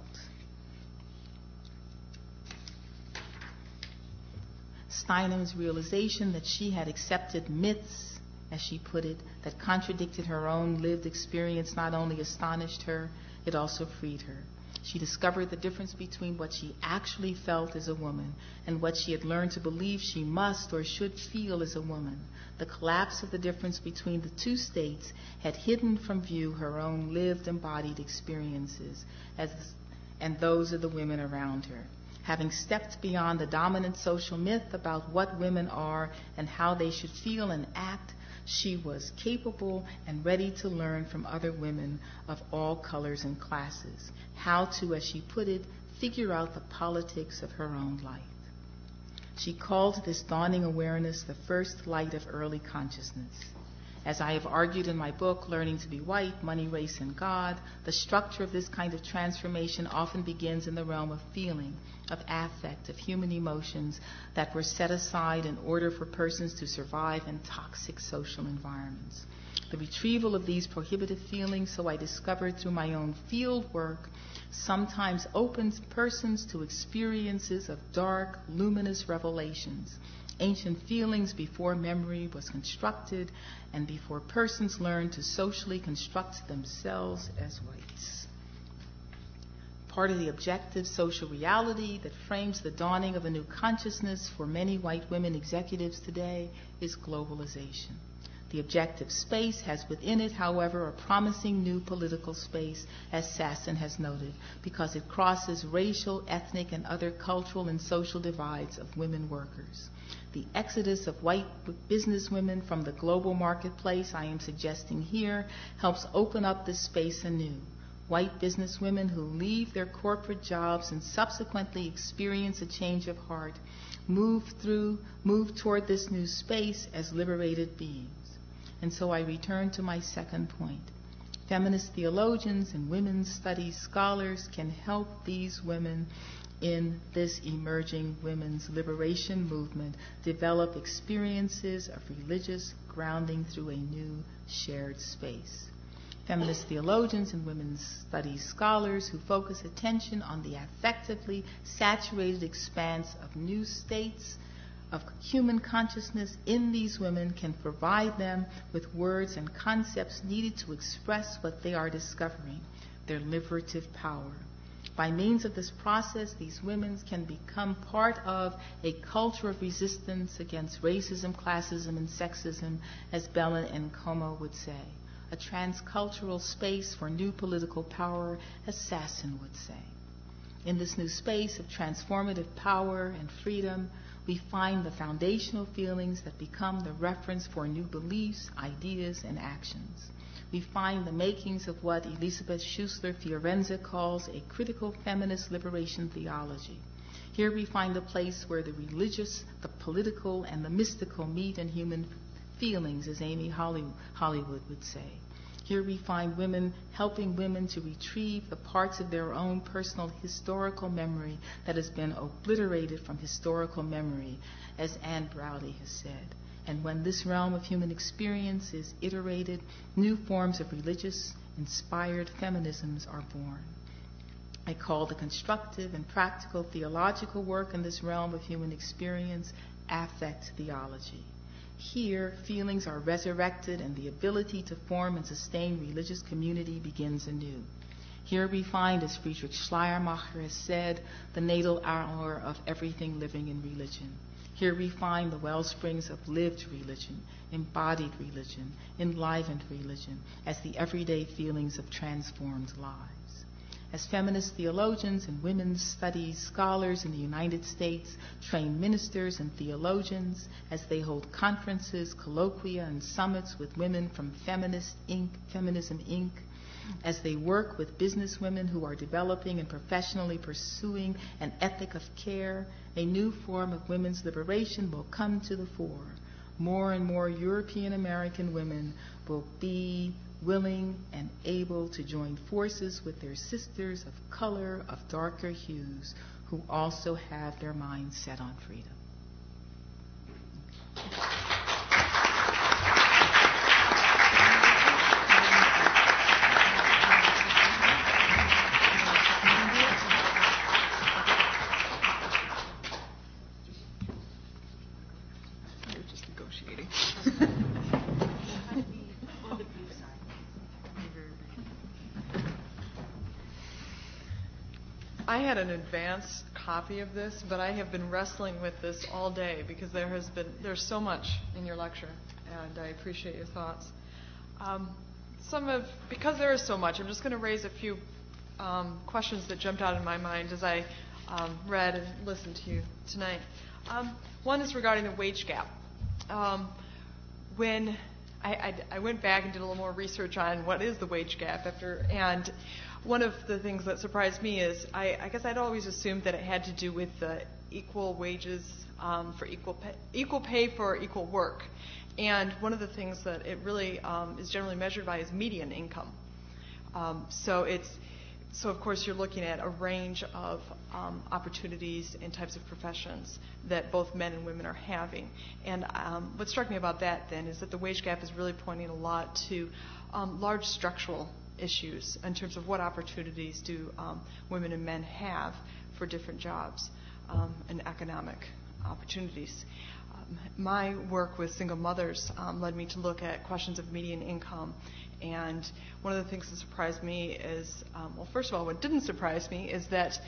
Steinem's realization that she had accepted myths, as she put it, that contradicted her own lived experience not only astonished her, it also freed her. She discovered the difference between what she actually felt as a woman and what she had learned to believe she must or should feel as a woman. The collapse of the difference between the two states had hidden from view her own lived embodied experiences and those of the women around her. Having stepped beyond the dominant social myth about what women are and how they should feel and act, she was capable and ready to learn from other women of all colors and classes, how to, as she put it, figure out the politics of her own life. She called this dawning awareness the first light of early consciousness. As I have argued in my book, Learning to be White, Money, Race, and God, the structure of this kind of transformation often begins in the realm of feeling, of affect, of human emotions that were set aside in order for persons to survive in toxic social environments. The retrieval of these prohibitive feelings, so I discovered through my own field work, sometimes opens persons to experiences of dark, luminous revelations, ancient feelings before memory was constructed and before persons learned to socially construct themselves as whites. Part of the objective social reality that frames the dawning of a new consciousness for many white women executives today is globalization. The objective space has within it, however, a promising new political space, as Sasson has noted, because it crosses racial, ethnic, and other cultural and social divides of women workers. The exodus of white businesswomen from the global marketplace I am suggesting here helps open up this space anew. White businesswomen who leave their corporate jobs and subsequently experience a change of heart move toward this new space as liberated beings. And so I return to my second point. Feminist theologians and women's studies scholars can help these women in this emerging women's liberation movement develop experiences of religious grounding through a new shared space. Feminist theologians and women's studies scholars who focus attention on the affectively saturated expanse of new states of human consciousness in these women can provide them with words and concepts needed to express what they are discovering, their liberative power. By means of this process, these women can become part of a culture of resistance against racism, classism, and sexism, as Bella and Como would say. A transcultural space for new political power, as Sasson would say. In this new space of transformative power and freedom, we find the foundational feelings that become the reference for new beliefs, ideas, and actions. We find the makings of what Elisabeth Schussler-Fiorenza calls a critical feminist liberation theology. Here we find a place where the religious, the political, and the mystical meet in human feelings, as Amy Hollywood would say. Here we find women helping women to retrieve the parts of their own personal historical memory that has been obliterated from historical memory, as Anne Browdy has said. And when this realm of human experience is iterated, new forms of religious, inspired feminisms are born. I call the constructive and practical theological work in this realm of human experience affect theology. Here, feelings are resurrected and the ability to form and sustain religious community begins anew. Here we find, as Friedrich Schleiermacher has said, the natal hour of everything living in religion. Here we find the well springs of lived religion, embodied religion, enlivened religion, as the everyday feelings of transformed lives. As feminist theologians and women's studies scholars in the United States train ministers and theologians as they hold conferences, colloquia, and summits with women from Feminism Inc., as they work with businesswomen who are developing and professionally pursuing an ethic of care, a new form of women's liberation will come to the fore. More and more European American women will be willing and able to join forces with their sisters of color of darker hues who also have their minds set on freedom. I had an advanced copy of this, but I have been wrestling with this all day because there's so much in your lecture, and I appreciate your thoughts. Because there is so much, I'm just going to raise a few questions that jumped out in my mind as I read and listened to you tonight. One is regarding the wage gap. When I went back and did a little more research on what is the wage gap and one of the things that surprised me is I guess I'd always assumed that it had to do with equal wages for equal pay for equal work. And one of the things that it really is generally measured by is median income. So of course you're looking at a range of opportunities and types of professions that both men and women are having. And what struck me about that then is that the wage gap is really pointing a lot to large structural issues in terms of what opportunities do women and men have for different jobs and economic opportunities. My work with single mothers led me to look at questions of median income, and one of the things that surprised me is, well, first of all, what didn't surprise me is that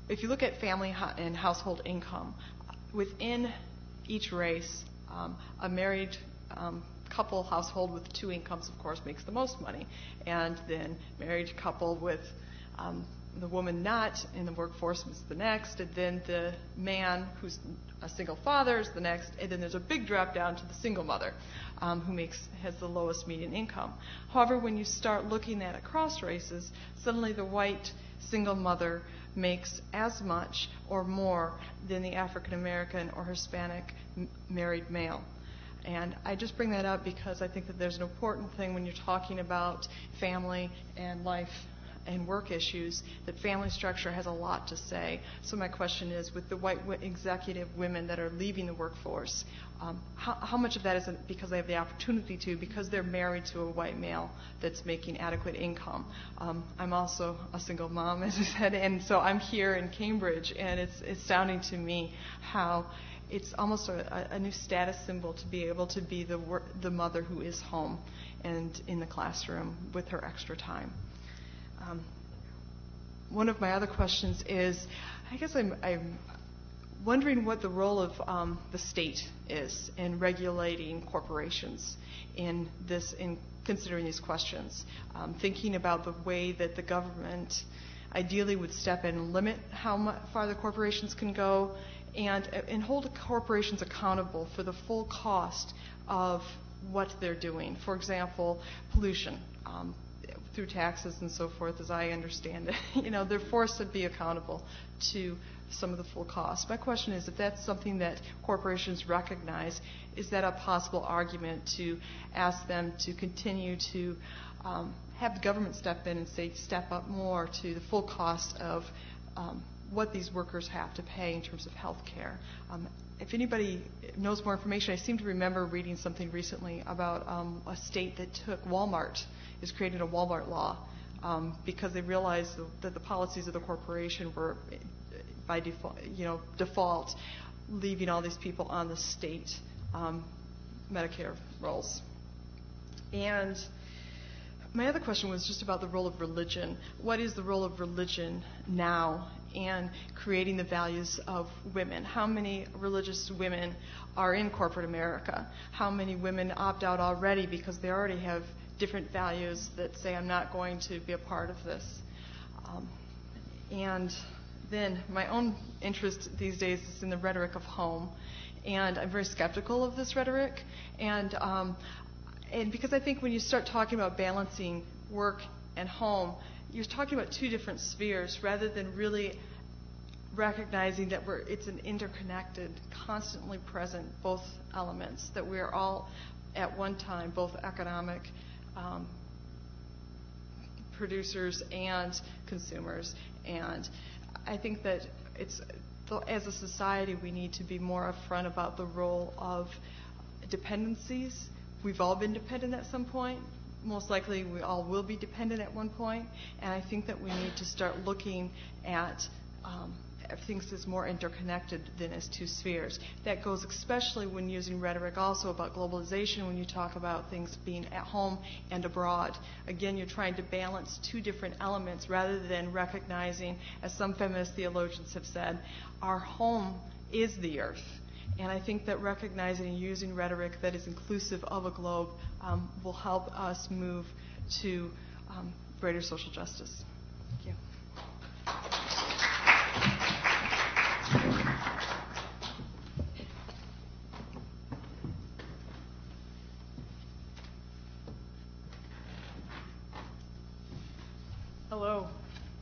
if you look at family and household income, within each race, a married couple household with 2 incomes, of course, makes the most money. And then married couple with the woman not in the workforce is the next, and then the man who's a single father is the next, and then there's a big drop down to the single mother who has the lowest median income. However, when you start looking at across races, suddenly the white single mother makes as much or more than the African American or Hispanic married male. And I just bring that up because I think that there's an important thing when you're talking about family and life and work issues, that family structure has a lot to say. So my question is, with the white executive women that are leaving the workforce, how much of that is because they have the opportunity to, because they're married to a white male that's making adequate income? I'm also a single mom, as I said, and so I'm here in Cambridge, and it's astounding to me how it's almost a new status symbol to be able to be the mother who is home and in the classroom with her extra time. One of my other questions is, I guess I'm wondering what the role of the state is in regulating corporations in considering these questions. Thinking about the way that the government ideally would step in and limit how far the corporations can go, and hold corporations accountable for the full cost of what they're doing. For example, pollution. Through taxes and so forth, as I understand it, they're forced to be accountable to some of the full costs. My question is, if that's something that corporations recognize, is that a possible argument to ask them to continue to have the government step in and say, step up more to the full cost of what these workers have to pay in terms of health care? If anybody knows more information, I seem to remember reading something recently about a state that is creating a Walmart law because they realized that the policies of the corporation were, by default, leaving all these people on the state Medicare rolls. And my other question was just about the role of religion. What is the role of religion now in creating the values of women? How many religious women are in corporate America? How many women opt out already because they already have different values that say, I'm not going to be a part of this? And then my own interest these days is in the rhetoric of home. And I'm very skeptical of this rhetoric. And because I think when you start talking about balancing work and home, you're talking about 2 different spheres rather than really recognizing that it's an interconnected, constantly present, both elements, that we're all at one time both economic producers and consumers. And I think that as a society, we need to be more upfront about the role of dependencies. We've all been dependent at some point. Most likely we all will be dependent at one point. And I think that we need to start looking at things as more interconnected than as 2 spheres. That goes especially when using rhetoric also about globalization, when you talk about things being at home and abroad. Again, you're trying to balance 2 different elements rather than recognizing, as some feminist theologians have said, our home is the earth. And I think that recognizing and using rhetoric that is inclusive of a globe will help us move to greater social justice. Thank you. Hello,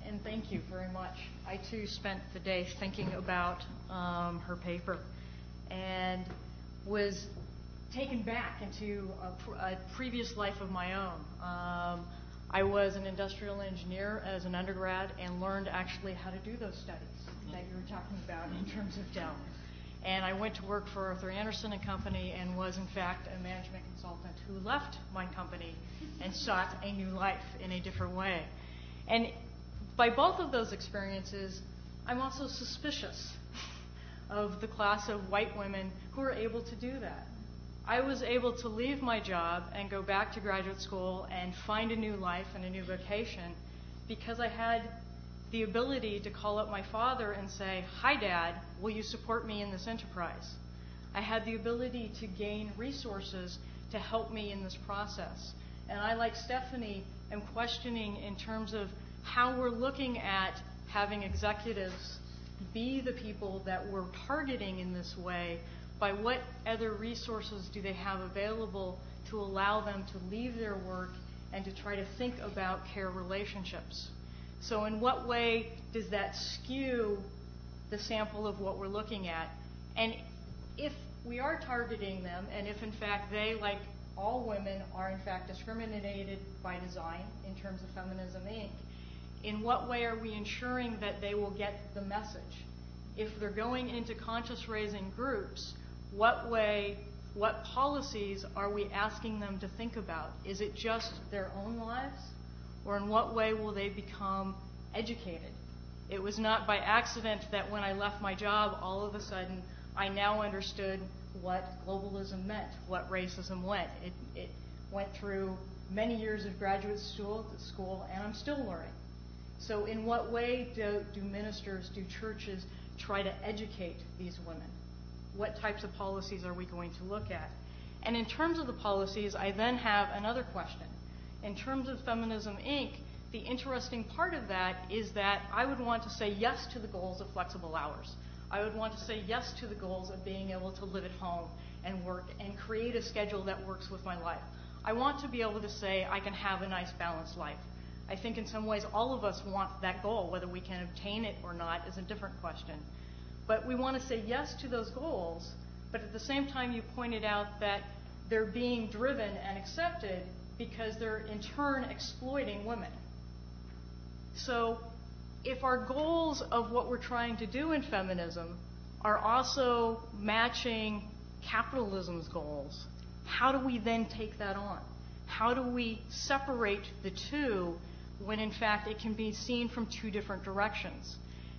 and thank you very much. I too spent the day thinking about her paper and was taken back into a previous life of my own. I was an industrial engineer as an undergrad and learned actually how to do those studies that you were talking about in terms of Dell. And I went to work for Arthur Andersen and Company and was in fact a management consultant who left my company and sought a new life in a different way. And by both of those experiences, I'm also suspicious of the class of white women who are able to do that. I was able to leave my job and go back to graduate school and find a new life and a new vocation because I had the ability to call up my father and say, "Hi, Dad, will you support me in this enterprise?" I had the ability to gain resources to help me in this process. And I, like Stephanie, am questioning in terms of how we're looking at having executives be the people that we're targeting in this way. By what other resources do they have available to allow them to leave their work and to try to think about care relationships? So in what way does that skew the sample of what we're looking at? And if we are targeting them, and if in fact they, like all women, are in fact discriminated by design in terms of Feminism, Inc., in what way are we ensuring that they will get the message? If they're going into conscious raising groups, what policies are we asking them to think about? Is it just their own lives? Or in what way will they become educated? It was not by accident that when I left my job, all of a sudden, I now understood what globalism meant, what racism meant. It went through many years of graduate school, and I'm still learning. So in what way do ministers, do churches try to educate these women? What types of policies are we going to look at? And in terms of the policies, I then have another question. In terms of Feminism, Inc., the interesting part of that is that I would want to say yes to the goals of flexible hours. I would want to say yes to the goals of being able to live at home and work and create a schedule that works with my life. I want to be able to say I can have a nice balanced life. I think in some ways all of us want that goal. Whether we can obtain it or not is a different question. But we want to say yes to those goals, but at the same time you pointed out that they're being driven and accepted because they're in turn exploiting women. So if our goals of what we're trying to do in feminism are also matching capitalism's goals, how do we then take that on? How do we separate the two when in fact it can be seen from two different directions?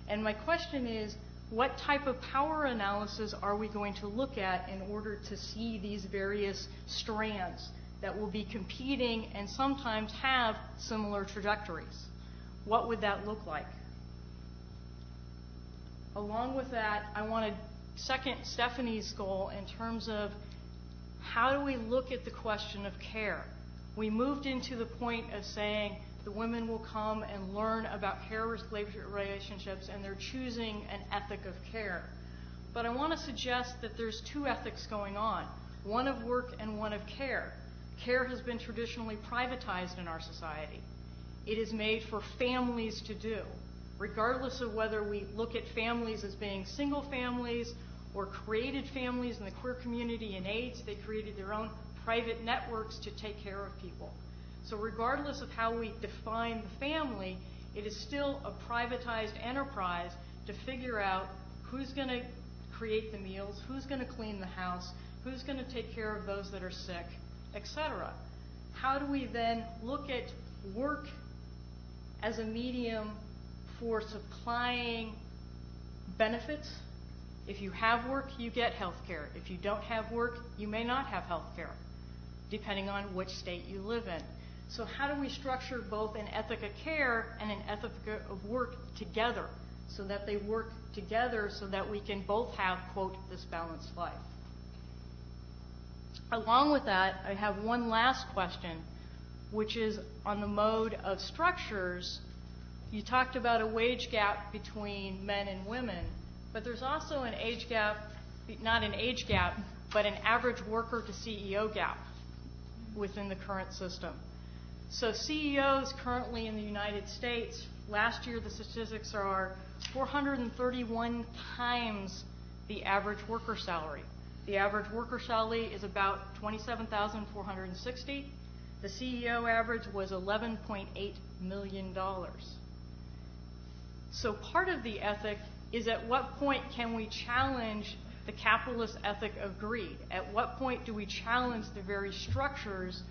And my question is, what type of power analysis are we going to look at in order to see these various strands that will be competing and sometimes have similar trajectories? What would that look like? Along with that, I want to second Stephanie's goal in terms of how do we look at the question of care? We moved into the point of saying the women will come and learn about care relationships and they're choosing an ethic of care. But I want to suggest that there's two ethics going on, one of work and one of care. Care has been traditionally privatized in our society. It is made for families to do, regardless of whether we look at families as being single families or created families in the queer community in AIDS. They created their own private networks to take care of people. So regardless of how we define the family, it is still a privatized enterprise to figure out who's going to create the meals, who's going to clean the house, who's going to take care of those that are sick, etc. How do we then look at work as a medium for supplying benefits? If you have work, you get health care. If you don't have work, you may not have health care, depending on which state you live in. So how do we structure both an ethic of care and an ethic of work together so that they work together so that we can both have, quote, this balanced life? Along with that, I have one last question, which is on the mode of structures. You talked about a wage gap between men and women, but there's also an age gap, not an age gap, but an average worker to CEO gap within the current system. So CEOs currently in the United States, last year the statistics are 431 times the average worker salary. The average worker salary is about $27,460. The CEO average was $11.8 million. So part of the ethic is at what point can we challenge the capitalist ethic of greed? At what point do we challenge the very structures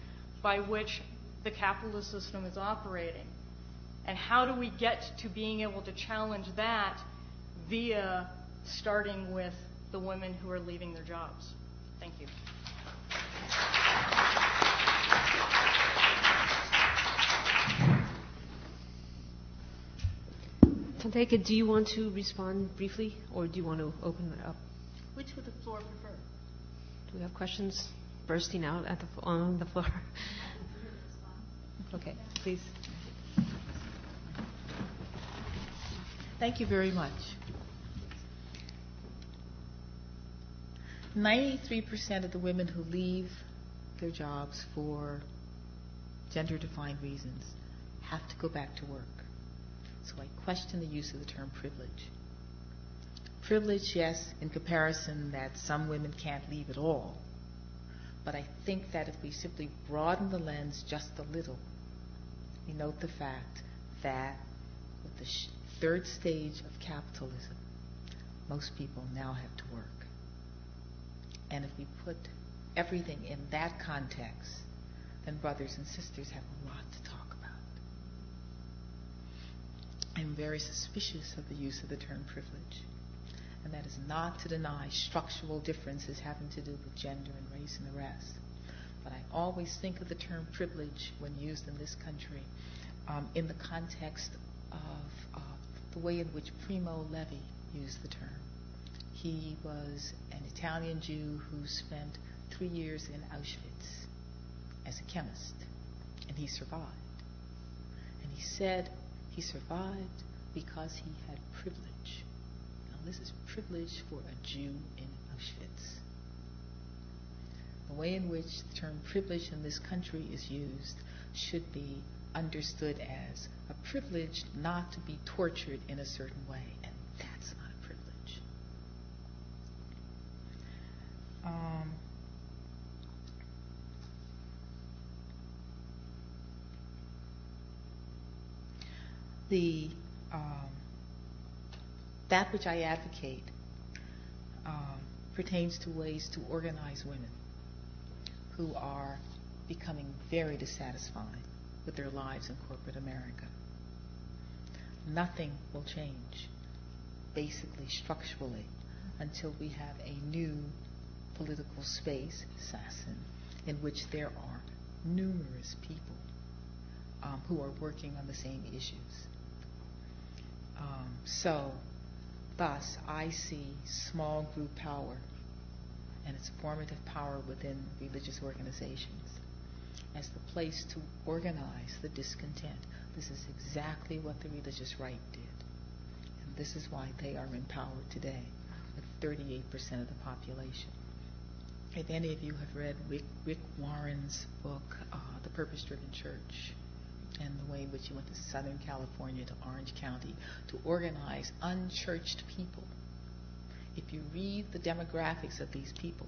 by which the capitalist system is operating? And how do we get to being able to challenge that via starting with the women who are leaving their jobs? Thank you. Thandeka, do you want to respond briefly, or do you want to open it up? Which would the floor prefer? Do we have questions? bursting out on the floor. Okay, please. Thank you very much. 93% of the women who leave their jobs for gender-defined reasons have to go back to work. So I question the use of the term privilege. Privilege, yes, in comparison that some women can't leave at all. But I think that if we simply broaden the lens just a little, we note the fact that with the third stage of capitalism, most people now have to work. And if we put everything in that context, then brothers and sisters have a lot to talk about. I'm very suspicious of the use of the term privilege. And that is not to deny structural differences having to do with gender and race and the rest. But I always think of the term privilege when used in this country in the context of the way in which Primo Levi used the term. He was an Italian Jew who spent 3 years in Auschwitz as a chemist, and he survived. And he said he survived because he had privilege. Now this is privilege for a Jew in Auschwitz. The way in which the term privilege in this country is used should be understood as a privilege not to be tortured in a certain way, and that's not a privilege. That which I advocate pertains to ways to organize women who are becoming very dissatisfied with their lives in corporate America. Nothing will change, basically structurally, until we have a new political space, Sasson, in which there are numerous people who are working on the same issues. Thus, I see small group power and its formative power within religious organizations as the place to organize the discontent. This is exactly what the religious right did. And this is why they are in power today, with 38% of the population. If any of you have read Rick Warren's book, The Purpose-Driven Church, and the way in which he went to Southern California, to Orange County, to organize unchurched people. If you read the demographics of these people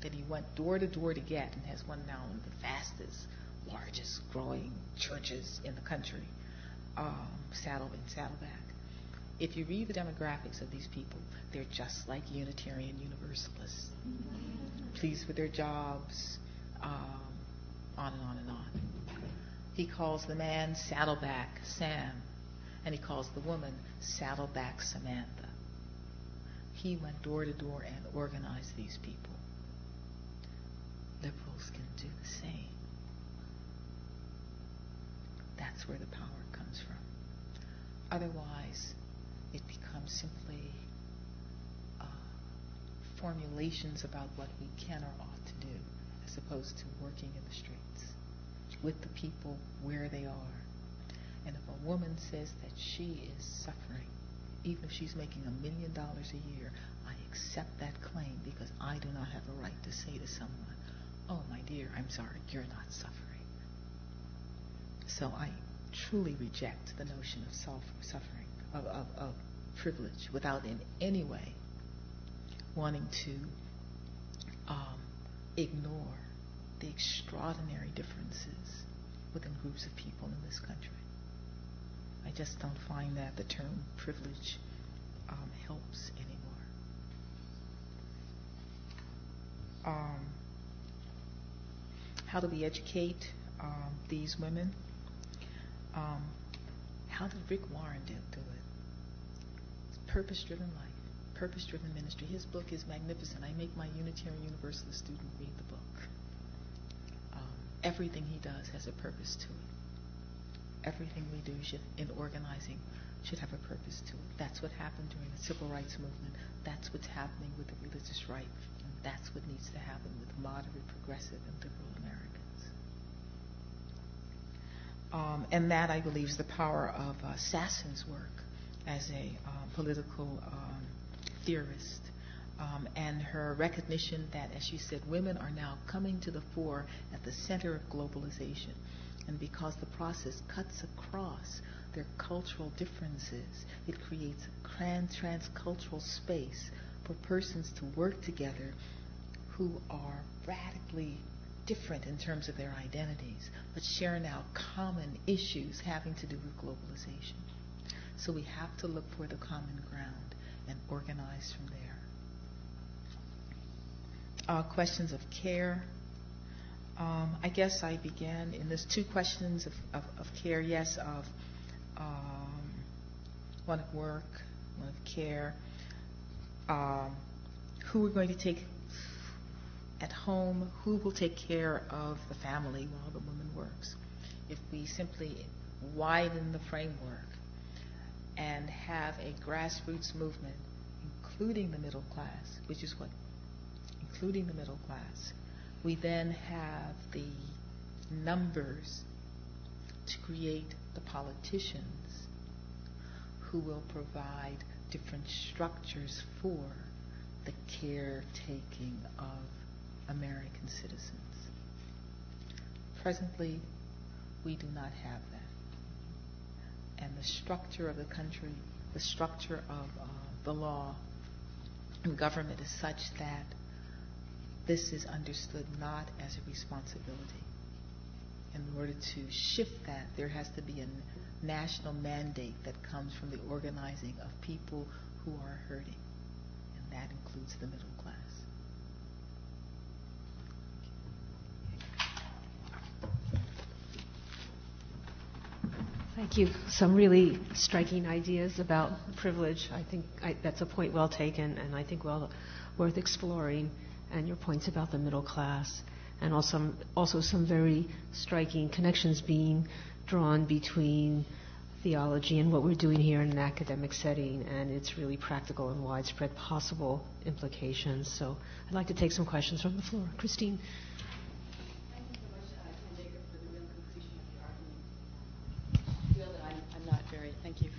that he went door to door to get, and has one now of the fastest, largest growing churches in the country, Saddleback. If you read the demographics of these people, they're just like Unitarian Universalists. Pleased with their jobs, on and on and on. He calls the man Saddleback Sam, and he calls the woman Saddleback Samantha. He went door to door and organized these people. Liberals can do the same. That's where the power comes from. Otherwise, it becomes simply formulations about what we can or ought to do, as opposed to working in the streets with the people where they are. And if a woman says that she is suffering, even if she's making $1 million a year, I accept that claim because I do not have a right to say to someone, oh, my dear, I'm sorry, you're not suffering. So I truly reject the notion of suffering, of privilege, without in any way wanting to ignore the extraordinary differences within groups of people in this country. I just don't find that the term privilege helps anymore. How do we educate these women? How did Rick Warren do it? It's purpose-driven life, purpose-driven ministry. His book is magnificent. I make my Unitarian Universalist student read the book. Everything he does has a purpose to it. everything we do in organizing should have a purpose to it. That's what happened during the Civil Rights Movement. That's what's happening with the religious right. And that's what needs to happen with moderate, progressive, and liberal Americans. And that, I believe, is the power of Sassen's work as a political theorist. And her recognition that, as she said, women are now coming to the fore at the center of globalization. And because the process cuts across their cultural differences, it creates a transcultural space for persons to work together who are radically different in terms of their identities, but share now common issues having to do with globalization. So we have to look for the common ground and organize from there. Questions of care. I guess I began in those two questions of care, yes, of one of work, one of care, who we're going to take at home, who will take care of the family while the woman works. If we simply widen the framework and have a grassroots movement, including the middle class, which is what? Including the middle class, we then have the numbers to create the politicians who will provide different structures for the caretaking of American citizens. Presently, we do not have that. And the structure of the country, the structure of the law and government is such that this is understood not as a responsibility. In order to shift that, there has to be a national mandate that comes from the organizing of people who are hurting, and that includes the middle class. Thank you. Some really striking ideas about privilege. I think that's a point well taken, and I think worth exploring. And your points about the middle class, and also some very striking connections being drawn between theology and what we're doing here in an academic setting, and its really practical and widespread possible implications. So I'd like to take some questions from the floor. Christine. Thank you so much, Thandeka, for the real completion of the argument. I feel that I'm not very, thank you,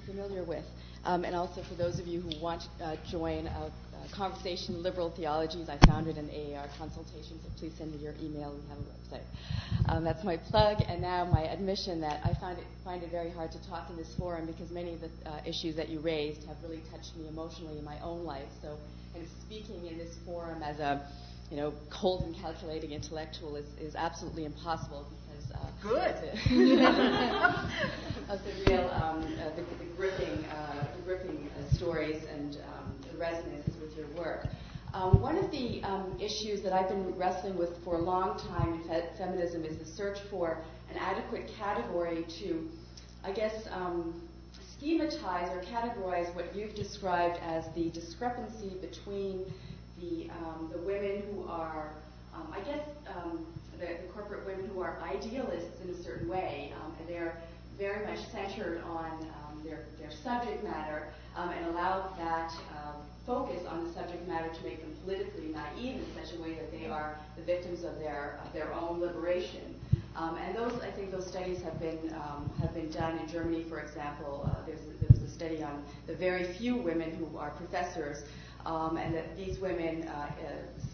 familiar with. And also for those of you who want to join a conversation, Liberal Theologies, I founded an AAR consultation, so please send me your email. We have a website. That's my plug. And now my admission that I find it very hard to talk in this forum because many of the issues that you raised have really touched me emotionally in my own life. So kind of speaking in this forum as a cold and calculating intellectual is absolutely impossible because good. Of the real, the gripping stories and the resonances with your work. One of the issues that I've been wrestling with for a long time in feminism is the search for an adequate category to, I guess, schematize or categorize what you've described as the discrepancy between the women who are, the corporate women who are idealists in a certain way. They're very much centered on their subject matter and allow that focus on the subject matter to make them politically naive in such a way that they are the victims of their own liberation. And I think those studies have been done in Germany, for example. There was a study on the very few women who are professors, and that these women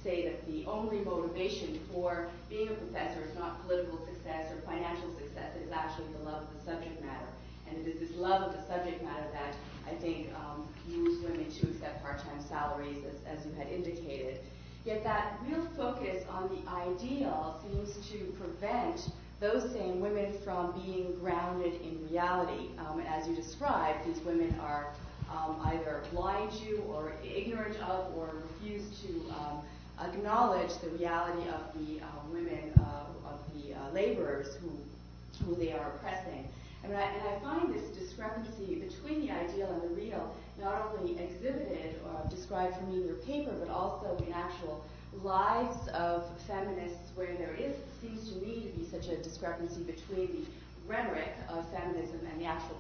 say that the only motivation for being a professor is not political success or financial success. It is actually the love of the subject matter. And it is this love of the subject matter that I think moves women to accept part-time salaries, as you had indicated. Yet that real focus on the ideal seems to prevent those same women from being grounded in reality. As you described, these women are either blind to or ignorant of or refuse to acknowledge the reality of the women, of the laborers who they are oppressing. And I find this discrepancy between the ideal and the real not only exhibited or described for me in your paper, but also in actual lives of feminists where there seems to me to be such a discrepancy between the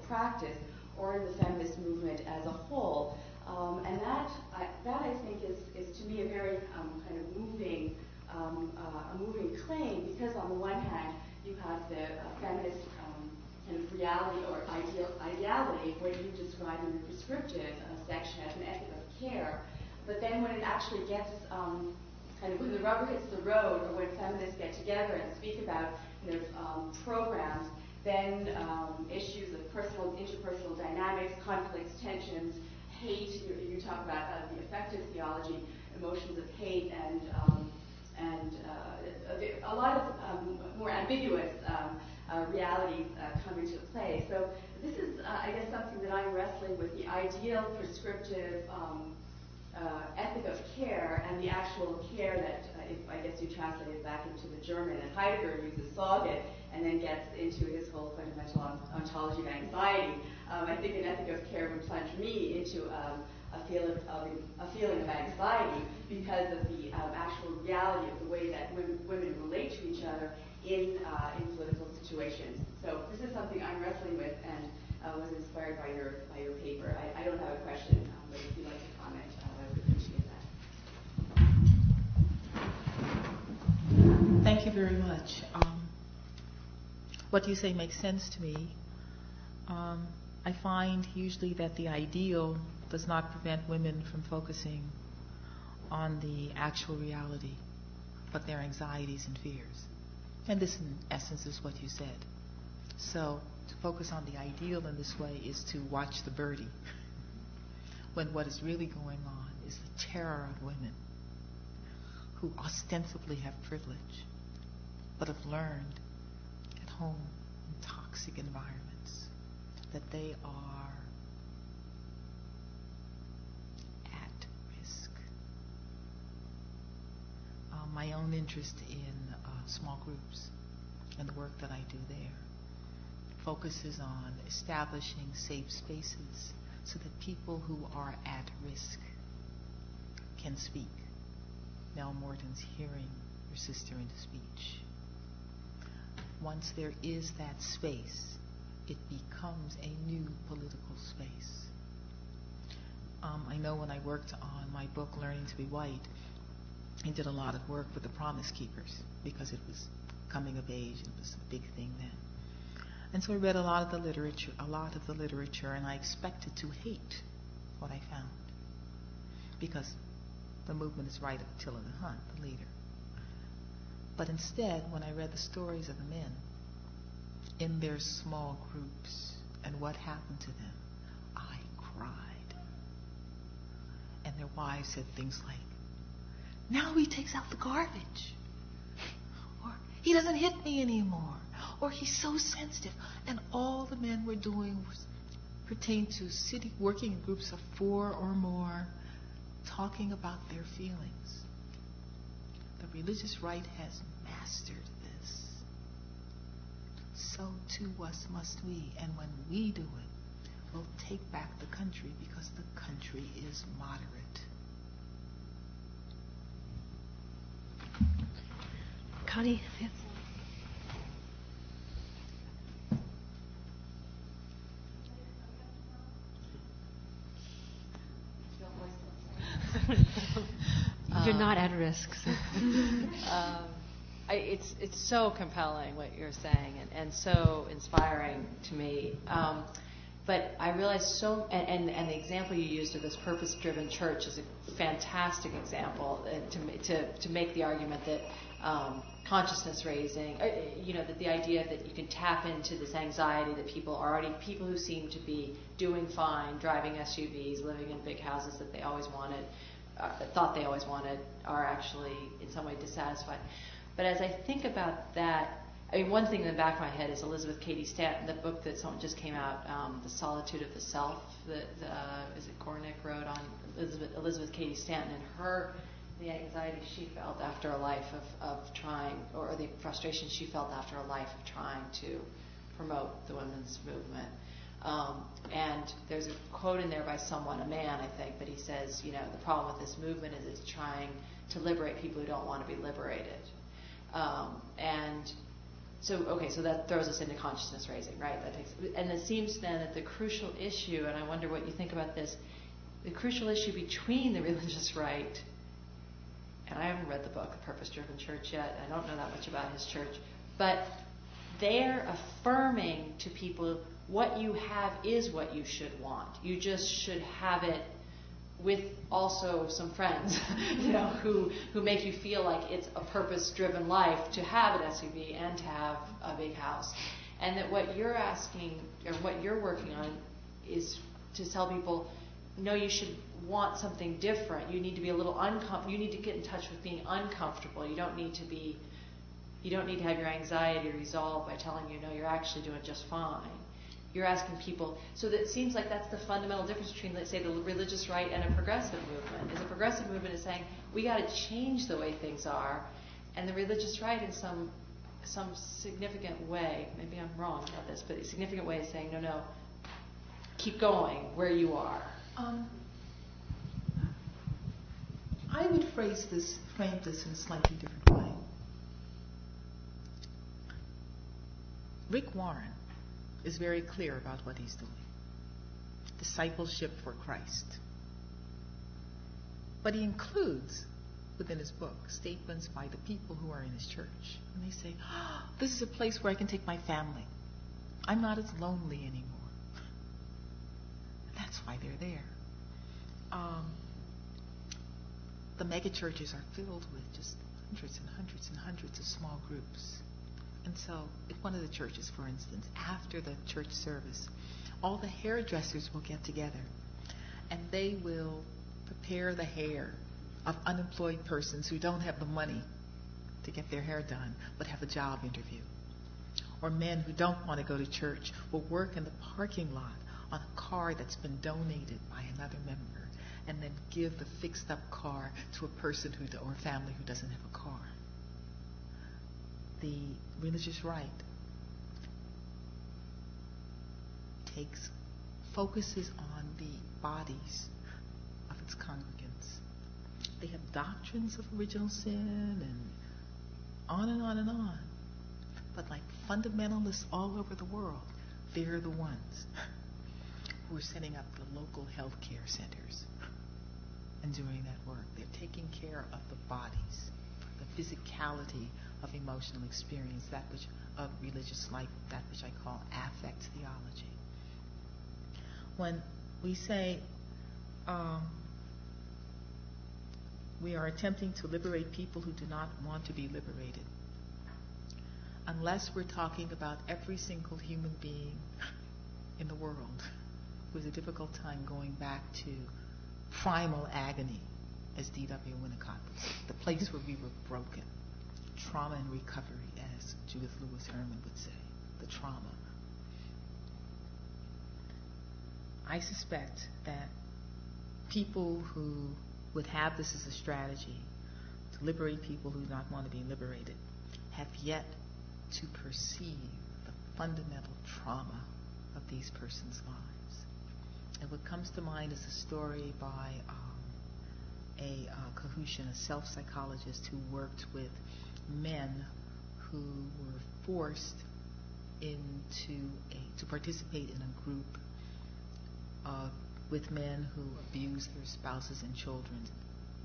practice or in the feminist movement as a whole. And that I think is to me a very kind of moving claim, because on the one hand you have the feminist kind of reality or ideality where you describe in the prescriptive section as an ethic of care, but then when it actually gets kind of when the rubber hits the road, or when feminists get together and speak about programs, then issues of interpersonal dynamics, conflicts, tensions, hate. You talk about the affective theology, emotions of hate, and a lot of more ambiguous realities come into play. So this is, I guess, something that I'm wrestling with: the ideal prescriptive ethic of care and the actual care that, if I guess you translate it back into the German, and Heidegger uses Sorge and then gets into his whole fundamental ontology of anxiety. I think an ethic of care would plunge me into a feeling of anxiety because of the actual reality of the way that women relate to each other in political situations. So this is something I'm wrestling with, and was inspired by your paper. I don't have a question, but if you'd like to comment, I would appreciate that. Thank you very much. What you say makes sense to me. I find usually that the ideal does not prevent women from focusing on the actual reality, but their anxieties and fears. And this, in essence, is what you said. So to focus on the ideal in this way is to watch the birdie, when what is really going on is the terror of women who ostensibly have privilege, but have learned at home in toxic environments that they are at risk. My own interest in small groups and the work that I do there focuses on establishing safe spaces so that people who are at risk can speak. Nell Morton's hearing your sister into speech. Once there is that space, it becomes a new political space. I know when I worked on my book, Learning to be White, I did a lot of work with the Promise Keepers because it was coming of age. It was a big thing then. And so I read a lot of the literature, and I expected to hate what I found, because the movement is right of Attila the Hun, the leader. But instead, when I read the stories of the men in their small groups and what happened to them, I cried. And their wives said things like, "Now he takes out the garbage," or "He doesn't hit me anymore," or "He's so sensitive." And all the men were doing was pertain to working in groups of 4 or more, talking about their feelings. The religious right has mastered this. So too must we. And when we do it, we'll take back the country, because the country is moderate. Connie, yes. You're not at risk. So. It's so compelling what you're saying, and so inspiring to me. But I realize and the example you used of this purpose-driven church is a fantastic example to make the argument that consciousness raising, that the idea that you can tap into this anxiety that people who seem to be doing fine, driving SUVs, living in big houses that they always wanted, thought they always wanted, are actually in some way dissatisfied. But as I think about that, one thing in the back of my head is Elizabeth Cady Stanton, the book that just came out, The Solitude of the Self, that is it Cornick wrote on Elizabeth Cady Stanton, and the anxiety she felt after a life of trying, or the frustration she felt after a life of trying to promote the women's movement. And there's a quote in there by someone, a man, I think, but he says, the problem with this movement is it's trying to liberate people who don't want to be liberated. And so that throws us into consciousness raising, right? And it seems then that the crucial issue, and I wonder what you think about this, the crucial issue between the religious right, and I haven't read the book, The Purpose-Driven Church, yet. I don't know that much about his church, but they're affirming to people what you have is what you should want. You just should have it with also some friends, who make you feel like it's a purpose-driven life to have an SUV and to have a big house. And that what you're asking, or what you're working on, is to tell people, no, you should want something different. You need to be a little uncomfortable. You need to get in touch with being uncomfortable. You don't need to have your anxiety resolved by telling you, no, you're actually doing just fine. You're asking people, so that it seems like that's the fundamental difference between, let's say, the religious right and a progressive movement. Is a progressive movement is saying, we got to change the way things are, and the religious right in some significant way, maybe I'm wrong about this, but a significant way is saying, no, keep going where you are. I would frame this in a slightly different way. Rick Warren is very clear about what he's doing. Discipleship for Christ. But he includes within his book statements by the people who are in his church. And they say, this is a place where I can take my family. I'm not as lonely anymore. That's why they're there. The mega churches are filled with just hundreds and hundreds and hundreds of small groups. And so, at one of the churches, for instance, after the church service, all the hairdressers will get together and they will prepare the hair of unemployed persons who don't have the money to get their hair done but have a job interview. Or men who don't want to go to church will work in the parking lot on a car that's been donated by another member and then give the fixed up car to a person or a family who doesn't have a car. The religious right focuses on the bodies of its congregants. They have doctrines of original sin and on and on and on. But like fundamentalists all over the world, they're the ones who are setting up the local health care centers and doing that work. They're taking care of the bodies, the physicality of emotional experience, that which of religious life, that which I call affect theology. When we say we are attempting to liberate people who do not want to be liberated, unless we're talking about every single human being in the world who has a difficult time going back to primal agony, as D.W. Winnicott would say, the place where we were broken. Trauma and recovery, as Judith Lewis Herman would say, the trauma. I suspect that people who would have this as a strategy to liberate people who do not want to be liberated have yet to perceive the fundamental trauma of these persons' lives. And what comes to mind is a story by a Cahushan, a self-psychologist who worked with men who were forced to participate in a group with men who abused their spouses and children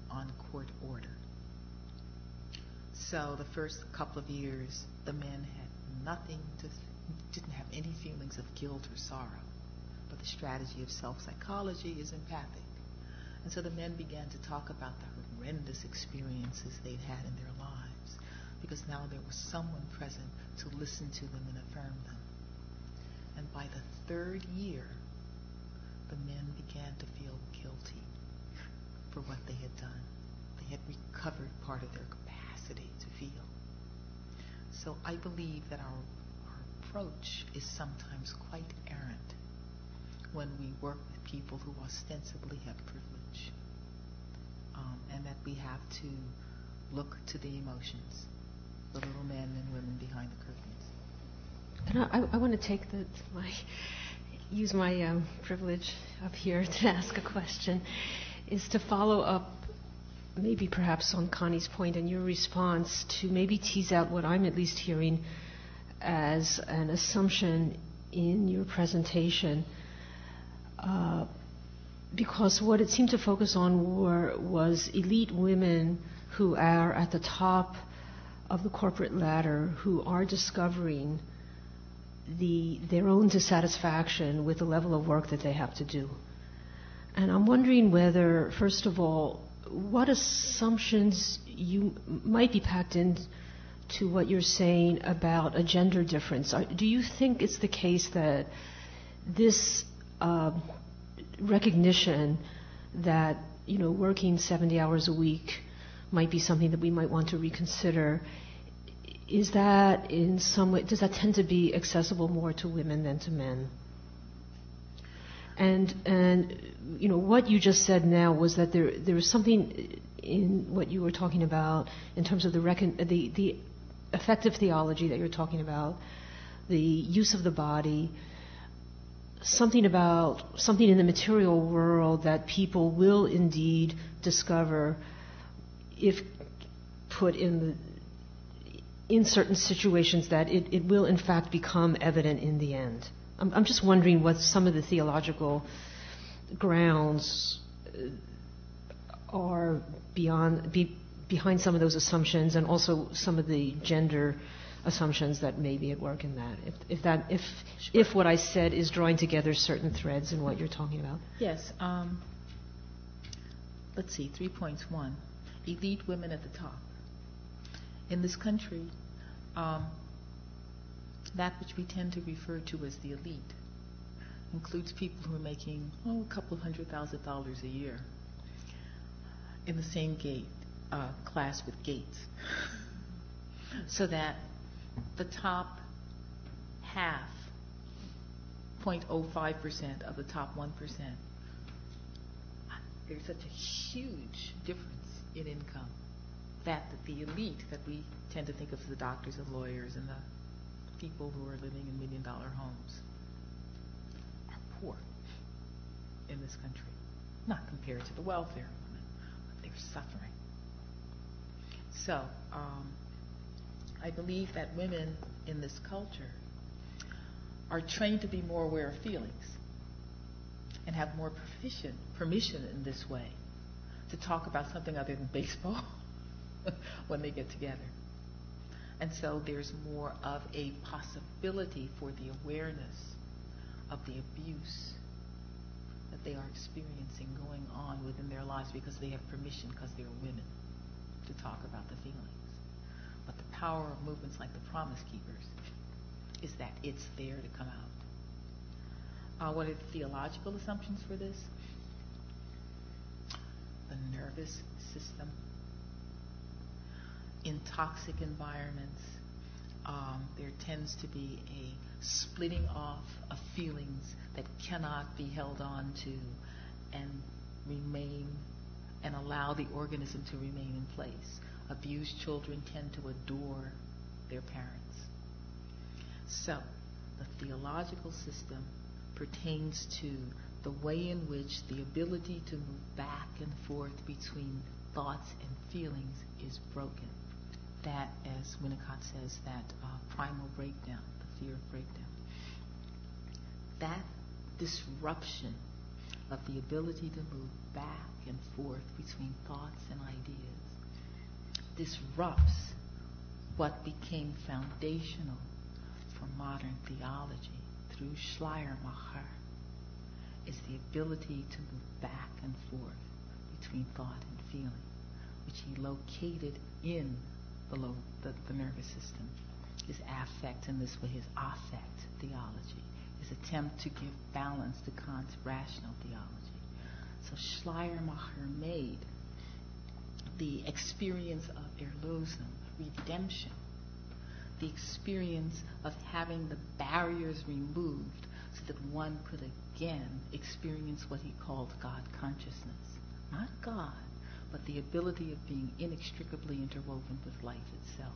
on court order. So the first couple of years, the men had didn't have any feelings of guilt or sorrow. But the strategy of self-psychology is empathic. And so the men began to talk about the horrendous experiences they'd had in their lives, because now there was someone present to listen to them and affirm them. And by the third year, the men began to feel guilty for what they had done. They had recovered part of their capacity to feel. So I believe that our approach is sometimes quite errant when we work with people who ostensibly have privilege, and that we have to look to the emotions, the little men and women behind the curtains. And I want to take use my privilege up here to ask a question, is to follow up maybe perhaps on Connie's point and your response to maybe tease out what I'm at least hearing as an assumption in your presentation, because what it seemed to focus on was elite women who are at the top of the corporate ladder, who are discovering their own dissatisfaction with the level of work that they have to do. And I'm wondering whether, first of all, what assumptions you might be packed into what you're saying about a gender difference. Do you think it's the case that this recognition that, working 70 hours a week might be something that we might want to reconsider, is that in some way, does that tend to be accessible more to women than to men? And what you just said now was that there was something in what you were talking about in terms of the effective theology that you're talking about, the use of the body, something in the material world that people will indeed discover if put in certain situations, that it will in fact become evident in the end. I'm just wondering what some of the theological grounds are behind some of those assumptions, and also some of the gender assumptions that may be at work in that. If what I said is drawing together certain threads in what you're talking about. Yes. Let's see, 3 points. 1, elite women at the top. In this country, that which we tend to refer to as the elite includes people who are making a couple of $100,000 a year in the same class with Gates. So that the top half, 0.05% of the top 1%, there's such a huge difference in income that the elite that we tend to think of as the doctors and lawyers and the people who are living in million-dollar homes are poor in this country, not compared to the welfare women, but they're suffering. So I believe that women in this culture are trained to be more aware of feelings and have more permission in this way to talk about something other than baseball when they get together. And so there's more of a possibility for the awareness of the abuse that they are experiencing going on within their lives, because they have permission, because they're women, to talk about the feelings. But the power of movements like the Promise Keepers is that it's there to come out. What are the theological assumptions for this? The nervous system. In toxic environments, there tends to be a splitting off of feelings that cannot be held on to and remain and allow the organism to remain in place. Abused children tend to adore their parents. So, the theological system pertains to the way in which the ability to move back and forth between thoughts and feelings is broken. That, as Winnicott says, that primal breakdown, the fear of breakdown. That disruption of the ability to move back and forth between thoughts and ideas disrupts what became foundational for modern theology through Schleiermacher, is the ability to move back and forth between thought and feeling, which he located in the nervous system. His affect, in this way, his affect theology, his attempt to give balance to Kant's rational theology. So Schleiermacher made the experience of Erlösung, redemption, the experience of having the barriers removed so that one could again experience what he called God consciousness. Not God, but the ability of being inextricably interwoven with life itself.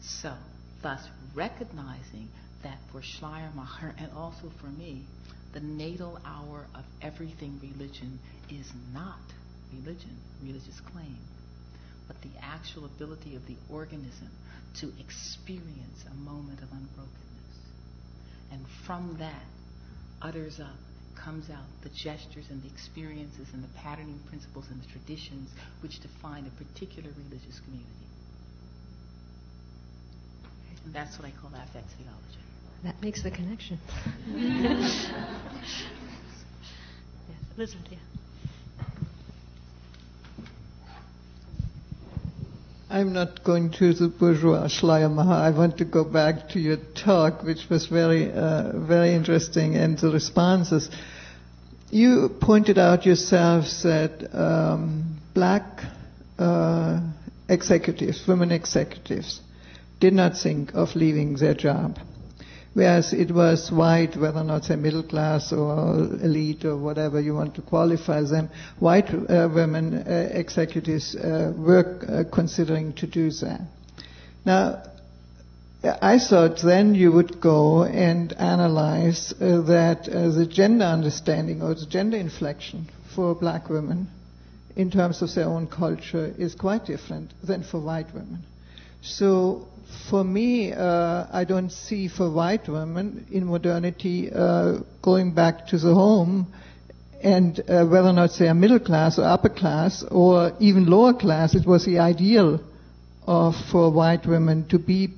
So, thus recognizing that for Schleiermacher, and also for me, the natal hour of everything religion is not religion, religious claim, but the actual ability of the organism to experience a moment of unbrokenness. And from that, utters up, comes out the gestures and the experiences and the patterning principles and the traditions which define a particular religious community. And that's what I call affect theology. That makes the connection. Yes, Elizabeth, yeah. I'm not going to the bourgeois Schleiermacher. I want to go back to your talk, which was very interesting, and the responses. You pointed out yourselves that black executives, women executives, did not think of leaving their job, whereas it was white, whether or not they're middle class or elite or whatever you want to qualify them, white women executives were considering to do that. Now, I thought then you would go and analyze that the gender understanding or the gender inflection for black women in terms of their own culture is quite different than for white women. So for me, I don't see for white women in modernity going back to the home, and whether or not they are middle class or upper class or even lower class, it was the ideal for white women to be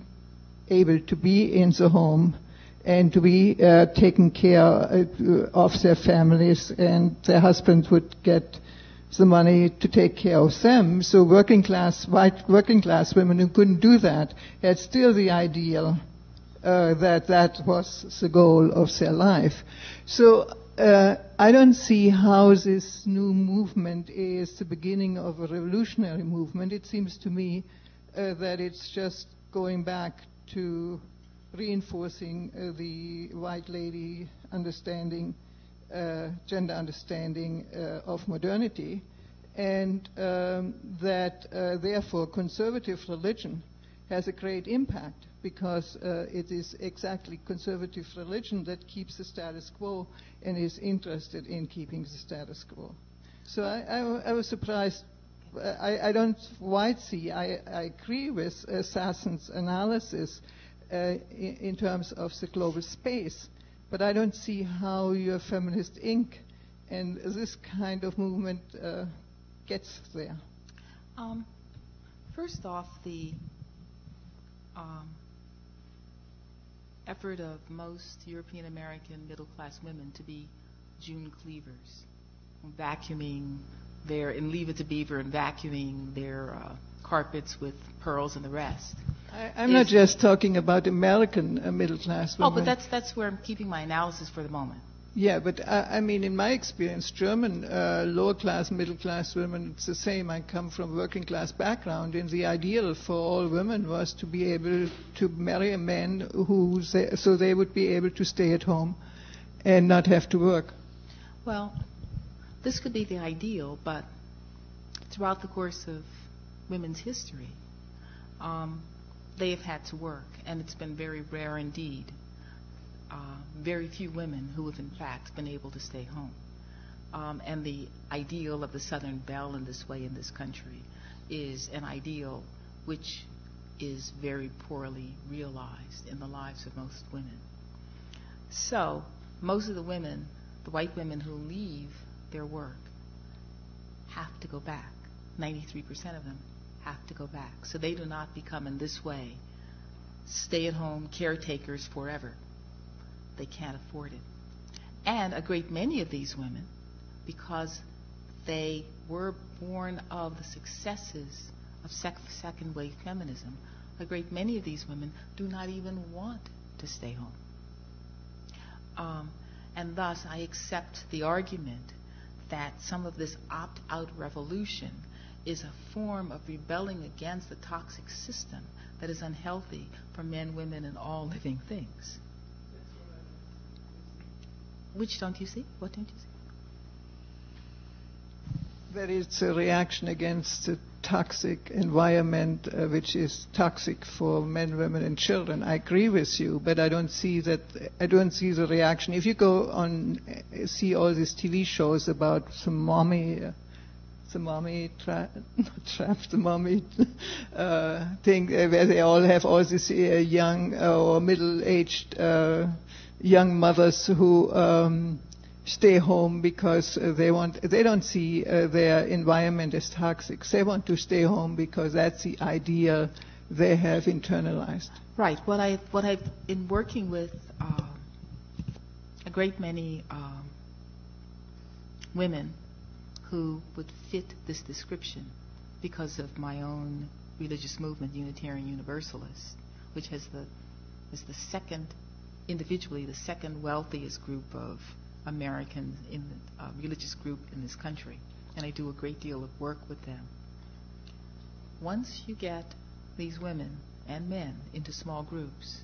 able to be in the home and to be taking care of their families, and their husbands would get the money to take care of them. So white working class women who couldn't do that had still the ideal that was the goal of their life. So I don't see how this new movement is the beginning of a revolutionary movement. It seems to me that it's just going back to reinforcing the white lady understanding, gender understanding of modernity, and that therefore conservative religion has a great impact, because it is exactly conservative religion that keeps the status quo and is interested in keeping the status quo. So I was surprised. I don't quite see. I agree with Sassen's analysis in terms of the global space, but I don't see how your Feminist Inc. and this kind of movement gets there. First off, the effort of most European American middle class women to be June Cleavers, vacuuming and Leave It to Beaver and vacuuming their carpets with pearls and the rest. I'm not just talking about American middle class women. Oh, but that's where I'm keeping my analysis for the moment. Yeah, but I mean, in my experience, German lower class, middle class women, it's the same. I come from working class background, and the ideal for all women was to be able to marry a man so they would be able to stay at home and not have to work. Well, this could be the ideal, but throughout the course of women's history, they have had to work, and it's been very rare indeed. Very few women who have in fact been able to stay home. And the ideal of the Southern Belle in this way in this country is an ideal which is very poorly realized in the lives of most women. So most of the women, the white women who leave their work, have to go back. 93% of them have to go back. So they do not become in this way stay-at-home caretakers forever. They can't afford it. And a great many of these women, because they were born of the successes of second wave feminism, a great many of these women do not even want to stay home. And thus I accept the argument that some of this opt-out revolution is a form of rebelling against the toxic system that is unhealthy for men, women, and all living things. Which don't you see? What don't you see? That it's a reaction against the toxic environment, which is toxic for men, women, and children. I agree with you, but I don't see that. I don't see the reaction. If you go on, see all these TV shows about some mommy the mommy thing where they all have all these young or middle-aged young mothers who stay home because they don't see their environment as toxic. They want to stay home because that's the idea they have internalized. Right. What I've been working with a great many women who would fit this description because of my own religious movement, Unitarian Universalist, which is the second, individually, the second wealthiest group of Americans in the religious group in this country. And I do a great deal of work with them. Once you get these women and men into small groups,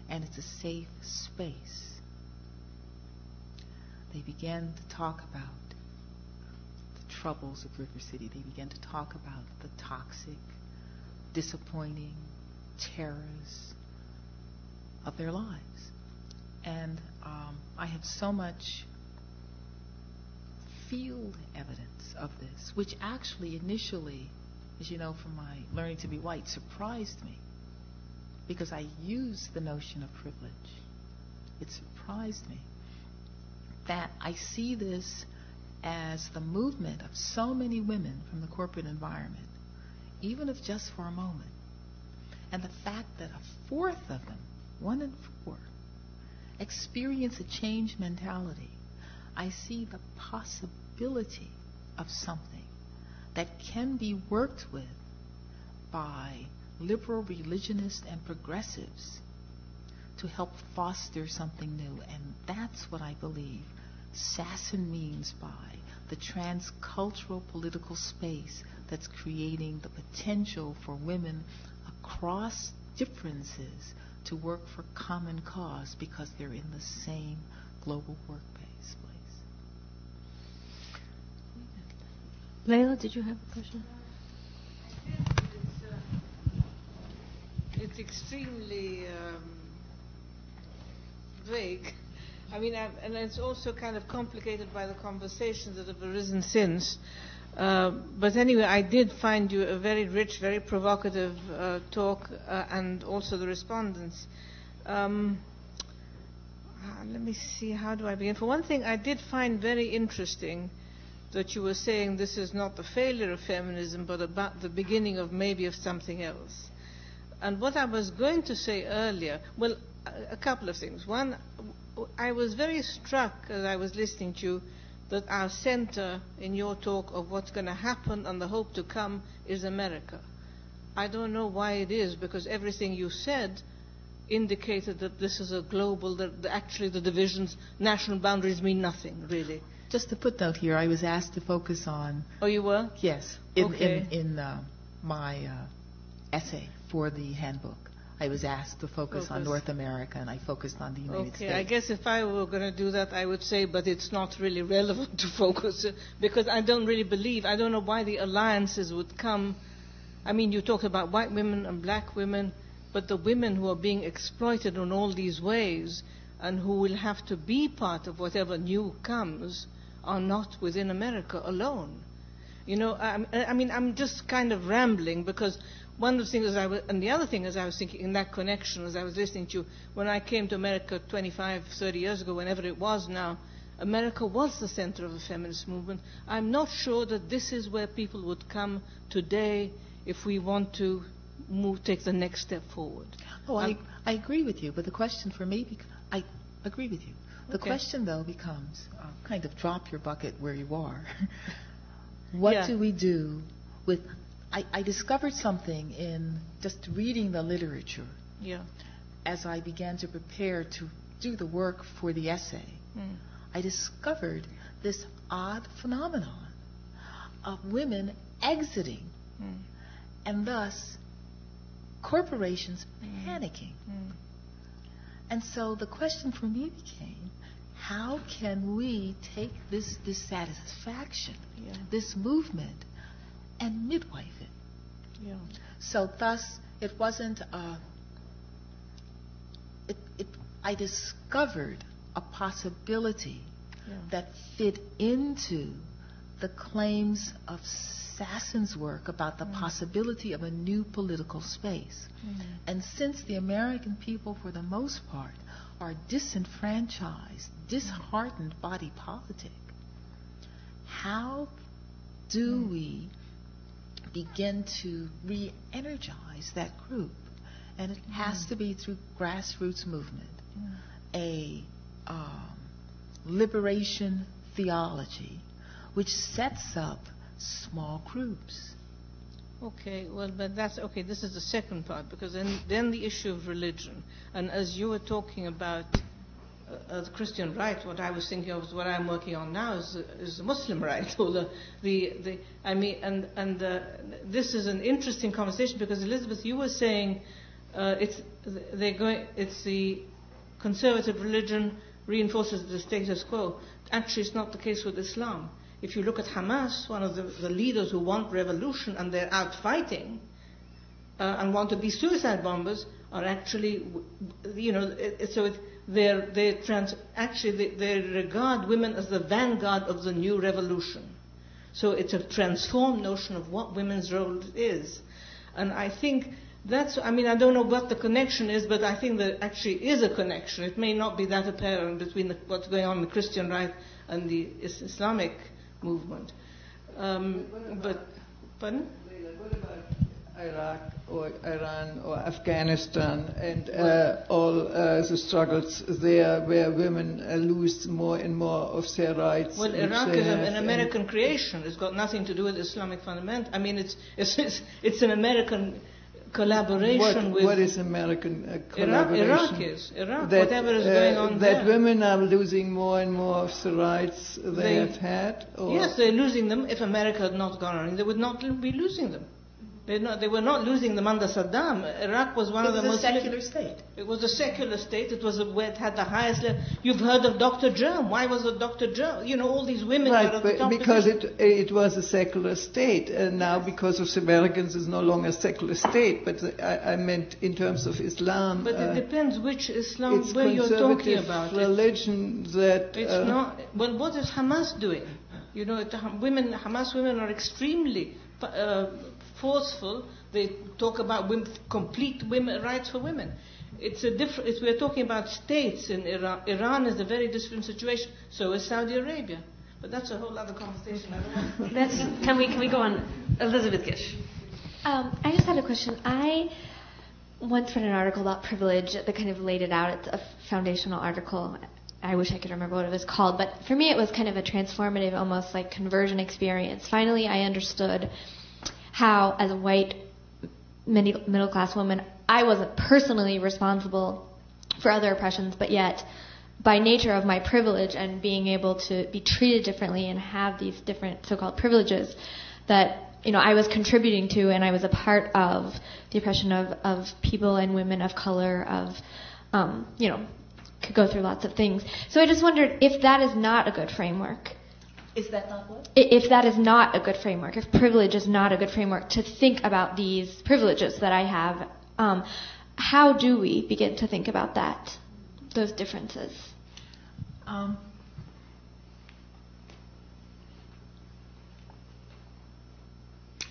and it's a safe space, they began to talk about the troubles of River City. They began to talk about the toxic, disappointing terrors of their lives. And I have so much field evidence of this, which actually initially, as you know from my learning to be white, surprised me, because I used the notion of privilege. It surprised me that I see this as the movement of so many women from the corporate environment, even if just for a moment, and the fact that a fourth of them, 1 in 4, experience a change mentality. I see the possibility of something that can be worked with by liberal religionists and progressives to help foster something new. And that's what I believe Sasson means by the transcultural political space that's creating the potential for women across differences to work for common cause because they're in the same global workplace. Leila, did you have a question? It's extremely vague. I mean, and it's also kind of complicated by the conversations that have arisen since. But anyway, I did find you a very rich, very provocative talk, and also the respondents. Let me see, how do I begin? For one thing, I did find very interesting that you were saying this is not the failure of feminism, but about the beginning of maybe of something else. And what I was going to say earlier, well, a couple of things. One, I was very struck as I was listening to you that our center in your talk of what's going to happen and the hope to come is America. I don't know why it is, because everything you said indicated that this is a global, that actually the divisions, national boundaries mean nothing, really. Just a footnote here, I was asked to focus on... Oh, you were? Yes, in my essay for the handbook. I was asked to focus on North America, and I focused on the United States. I guess if I were going to do that, I would say, but it's not really relevant to focus, because I don't really believe, I don't know why the alliances would come. I mean, you talked about white women and black women, but the women who are being exploited in all these ways and who will have to be part of whatever new comes are not within America alone. You know, I mean, I'm just kind of rambling, because one of the things and the other thing is I was thinking in that connection as I was listening to you, when I came to America 25, 30 years ago, whenever it was now, America was the center of the feminist movement. I'm not sure that this is where people would come today if we want to take the next step forward. Oh, I agree with you, but the question for me, I agree with you. The question, though, becomes, kind of drop your bucket where you are. What do we do with... I discovered something in just reading the literature as I began to prepare to do the work for the essay. I discovered this odd phenomenon of women exiting and thus corporations panicking. And so the question for me became, how can we take this dissatisfaction, this movement, and midwife it? So thus, it wasn't I discovered a possibility that fit into the claims of Sassen's work about the possibility of a new political space. And since the American people, for the most part, are disenfranchised, disheartened body politic, how do we begin to re-energize that group? And it has to be through grassroots movement, a liberation theology, which sets up small groups. Okay, well, but that's okay. This is the second part, because then the issue of religion, and as you were talking about the Christian right, what I was thinking of, what I'm working on now is the Muslim right, or this is an interesting conversation, because Elizabeth, you were saying it's the conservative religion reinforces the status quo. Actually, it's not the case with Islam. If you look at Hamas, one of the leaders who want revolution and they're out fighting and want to be suicide bombers, are actually, they regard women as the vanguard of the new revolution. So it's a transformed notion of what women's role is. And I think I don't know what the connection is, but I think there actually is a connection. It may not be that apparent between what's going on in the Christian right and the Islamic movement. Pardon? What about Iraq or Iran or Afghanistan and all the struggles there where women lose more and more of their rights? Well, Iraq is an American creation. It's got nothing to do with Islamic fundamental. I mean, it's an American collaboration with... What is American collaboration? Iraq, whatever is going on there. That women are losing more and more of the rights they have had? Or? Yes, they're losing them. If America had not gone on, they would not be losing them. They were not losing them under Saddam. Iraq was one of the most... It was a secular state. It was a secular state. It was where it had the highest level. You've heard of Dr. Germ. Why was it Dr. Germ? All these women were at the top. Because it was a secular state. And now, because of the Americans, it's no longer a secular state. But I meant in terms of Islam. But it depends which Islam where you're talking about. It's religion that... It's not... Well, what is Hamas doing? Hamas women are extremely... forceful. They talk about complete women rights for women. We're talking about states in Iran. Iran is a very different situation. So is Saudi Arabia. But that's a whole other conversation. Can we go on? Elizabeth Gish. I just had a question. I once read an article about privilege that kind of laid it out. It's a foundational article. I wish I could remember what it was called. But for me, it was kind of a transformative, almost like conversion experience. Finally, I understood how, as a white middle-class woman, I wasn't personally responsible for other oppressions, but yet, by nature of my privilege and being able to be treated differently and have these different so-called privileges, that I was contributing to, and I was a part of the oppression of people and women of color, could go through lots of things. So I just wondered if that is not a good framework. Is that not what? If that is not a good framework, if privilege is not a good framework to think about these privileges that I have, how do we begin to think about that, those differences?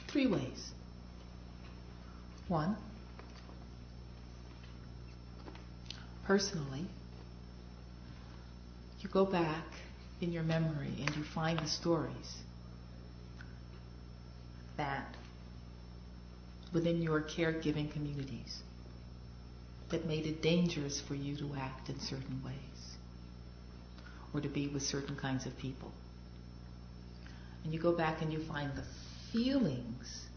3 ways. 1, personally, you go back in your memory and you find the stories that within your caregiving communities that made it dangerous for you to act in certain ways or to be with certain kinds of people. And you go back and you find the feelings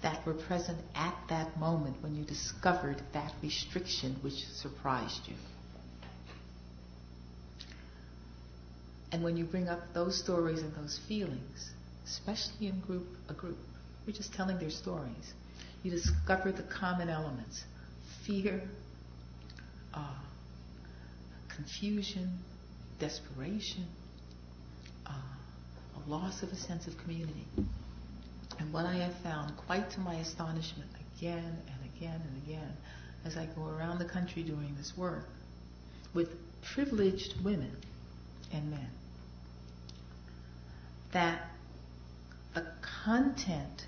that were present at that moment when you discovered that restriction which surprised you. And when you bring up those stories and those feelings, especially in a group, we're just telling their stories, you discover the common elements: fear, confusion, desperation, a loss of a sense of community. And what I have found, quite to my astonishment, again and again and again, as I go around the country doing this work, with privileged women and men, that the content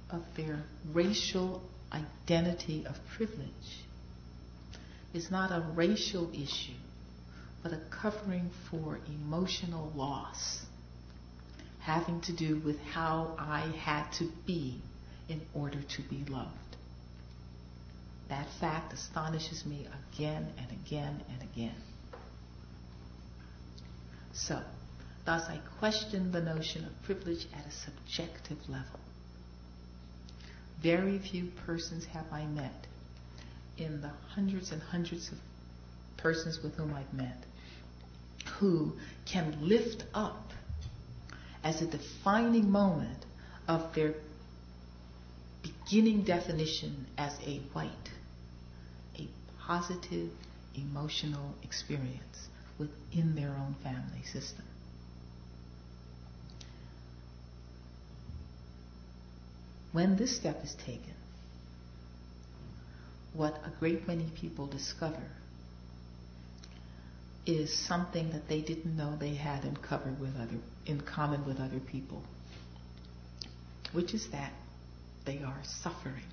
of their racial identity of privilege is not a racial issue, but a covering for emotional loss, having to do with how I had to be in order to be loved. That fact astonishes me again and again and again. So, thus I question the notion of privilege at a subjective level. Very few persons have I met, in the hundreds and hundreds of persons with whom I've met, who can lift up as a defining moment of their beginning definition as a white, a positive emotional experience within their own family system. When this step is taken, what a great many people discover is something that they didn't know they had in common with other people, which is that they are suffering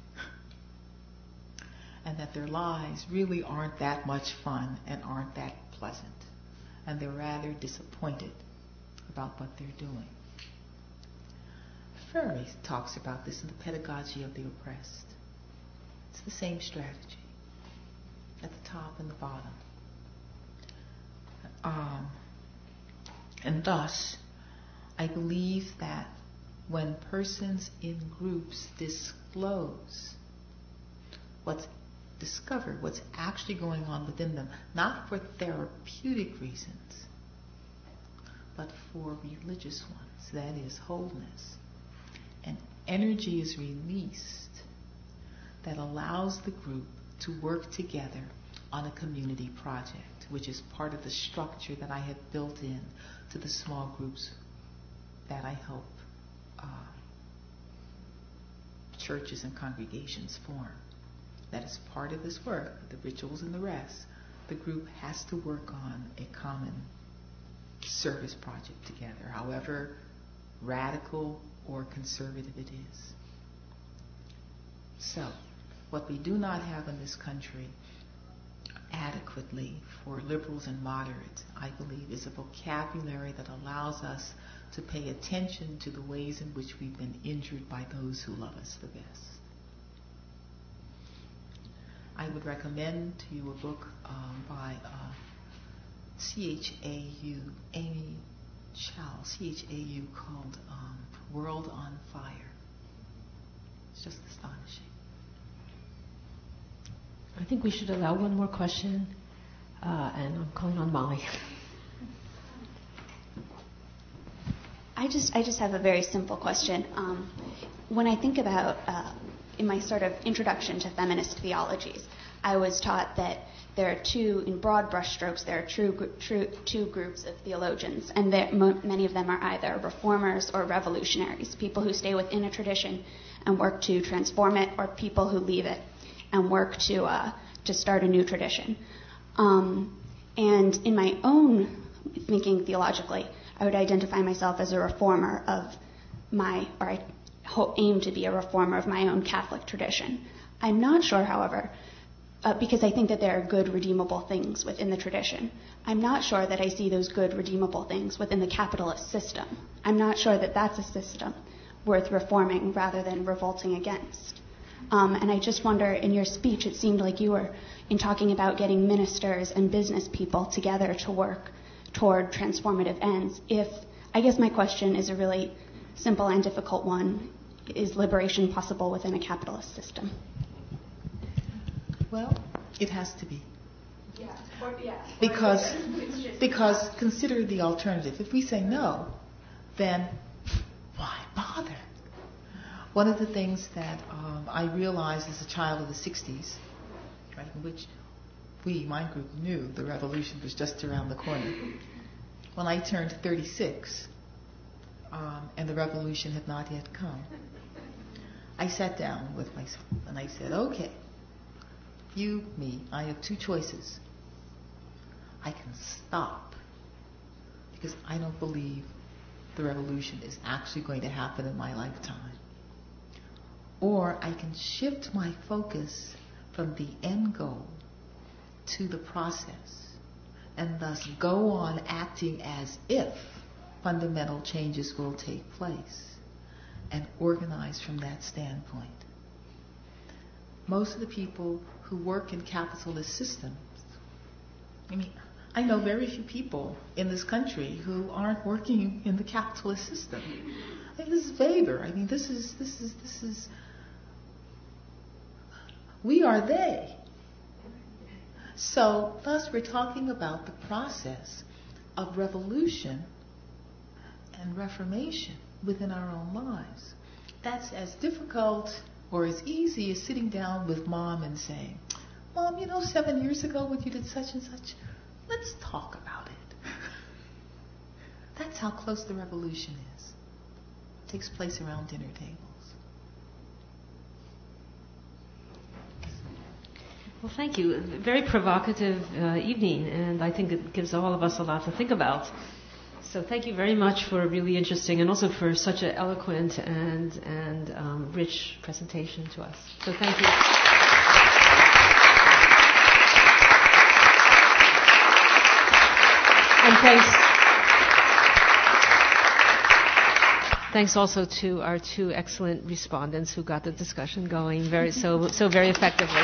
and that their lives really aren't that much fun and aren't that pleasant, and they're rather disappointed about what they're doing. Furry talks about this in the Pedagogy of the Oppressed. It's the same strategy at the top and the bottom. And thus, I believe that when persons in groups disclose what's discovered, what's actually going on within them, not for therapeutic reasons, but for religious ones, that is, wholeness, and energy is released that allows the group to work together on a community project, which is part of the structure that I have built in to the small groups that I help churches and congregations form. That is part of this work, the rituals and the rest. The group has to work on a common service project together, however radical or conservative it is. So, what we do not have in this country adequately for liberals and moderates, I believe, is a vocabulary that allows us to pay attention to the ways in which we've been injured by those who love us the best. I would recommend to you a book by CHAU, Amy Chow, CHAU, called World on Fire. It's just astonishing. I think we should allow one more question, and I'm calling on Molly. I just have a very simple question. When I think about, in my sort of introduction to feminist theologies, I was taught that there are two, in broad brushstrokes, there are two groups of theologians, and many of them are either reformers or revolutionaries, people who stay within a tradition and work to transform it, or people who leave it and work to start a new tradition. And in my own thinking theologically, I would identify myself as a reformer of I aim to be a reformer of my own Catholic tradition. I'm not sure, however, because I think that there are good redeemable things within the tradition. I'm not sure that I see those good redeemable things within the capitalist system. I'm not sure that that's a system worth reforming rather than revolting against. And I just wonder, in your speech, it seemed like you were, in talking about getting ministers and business people together to work toward transformative ends, I guess my question is a really simple and difficult one. Is liberation possible within a capitalist system? Well, it has to be. Because consider the alternative. If we say no, then why bother? One of the things that I realized as a child of the 60s, right, in which my group, knew the revolution was just around the corner. When I turned 36, and the revolution had not yet come, I sat down with myself and I said, okay, me, I have two choices. I can stop, because I don't believe the revolution is actually going to happen in my lifetime. Or I can shift my focus from the end goal to the process, and thus go on acting as if fundamental changes will take place, and organize from that standpoint. Most of the people who work in capitalist systems, I know very few people in this country who aren't working in the capitalist system. This is Weber. This is. We are they. So, thus, we're talking about the process of revolution and reformation within our own lives. That's as difficult or as easy as sitting down with Mom and saying, Mom, 7 years ago when you did such and such, let's talk about it. That's how close the revolution is. It takes place around dinner tables. Well, thank you. Very provocative evening, and I think it gives all of us a lot to think about. So thank you very much for a really interesting and also for such an eloquent and rich presentation to us. So thank you. And thanks also to our two excellent respondents who got the discussion going very effectively.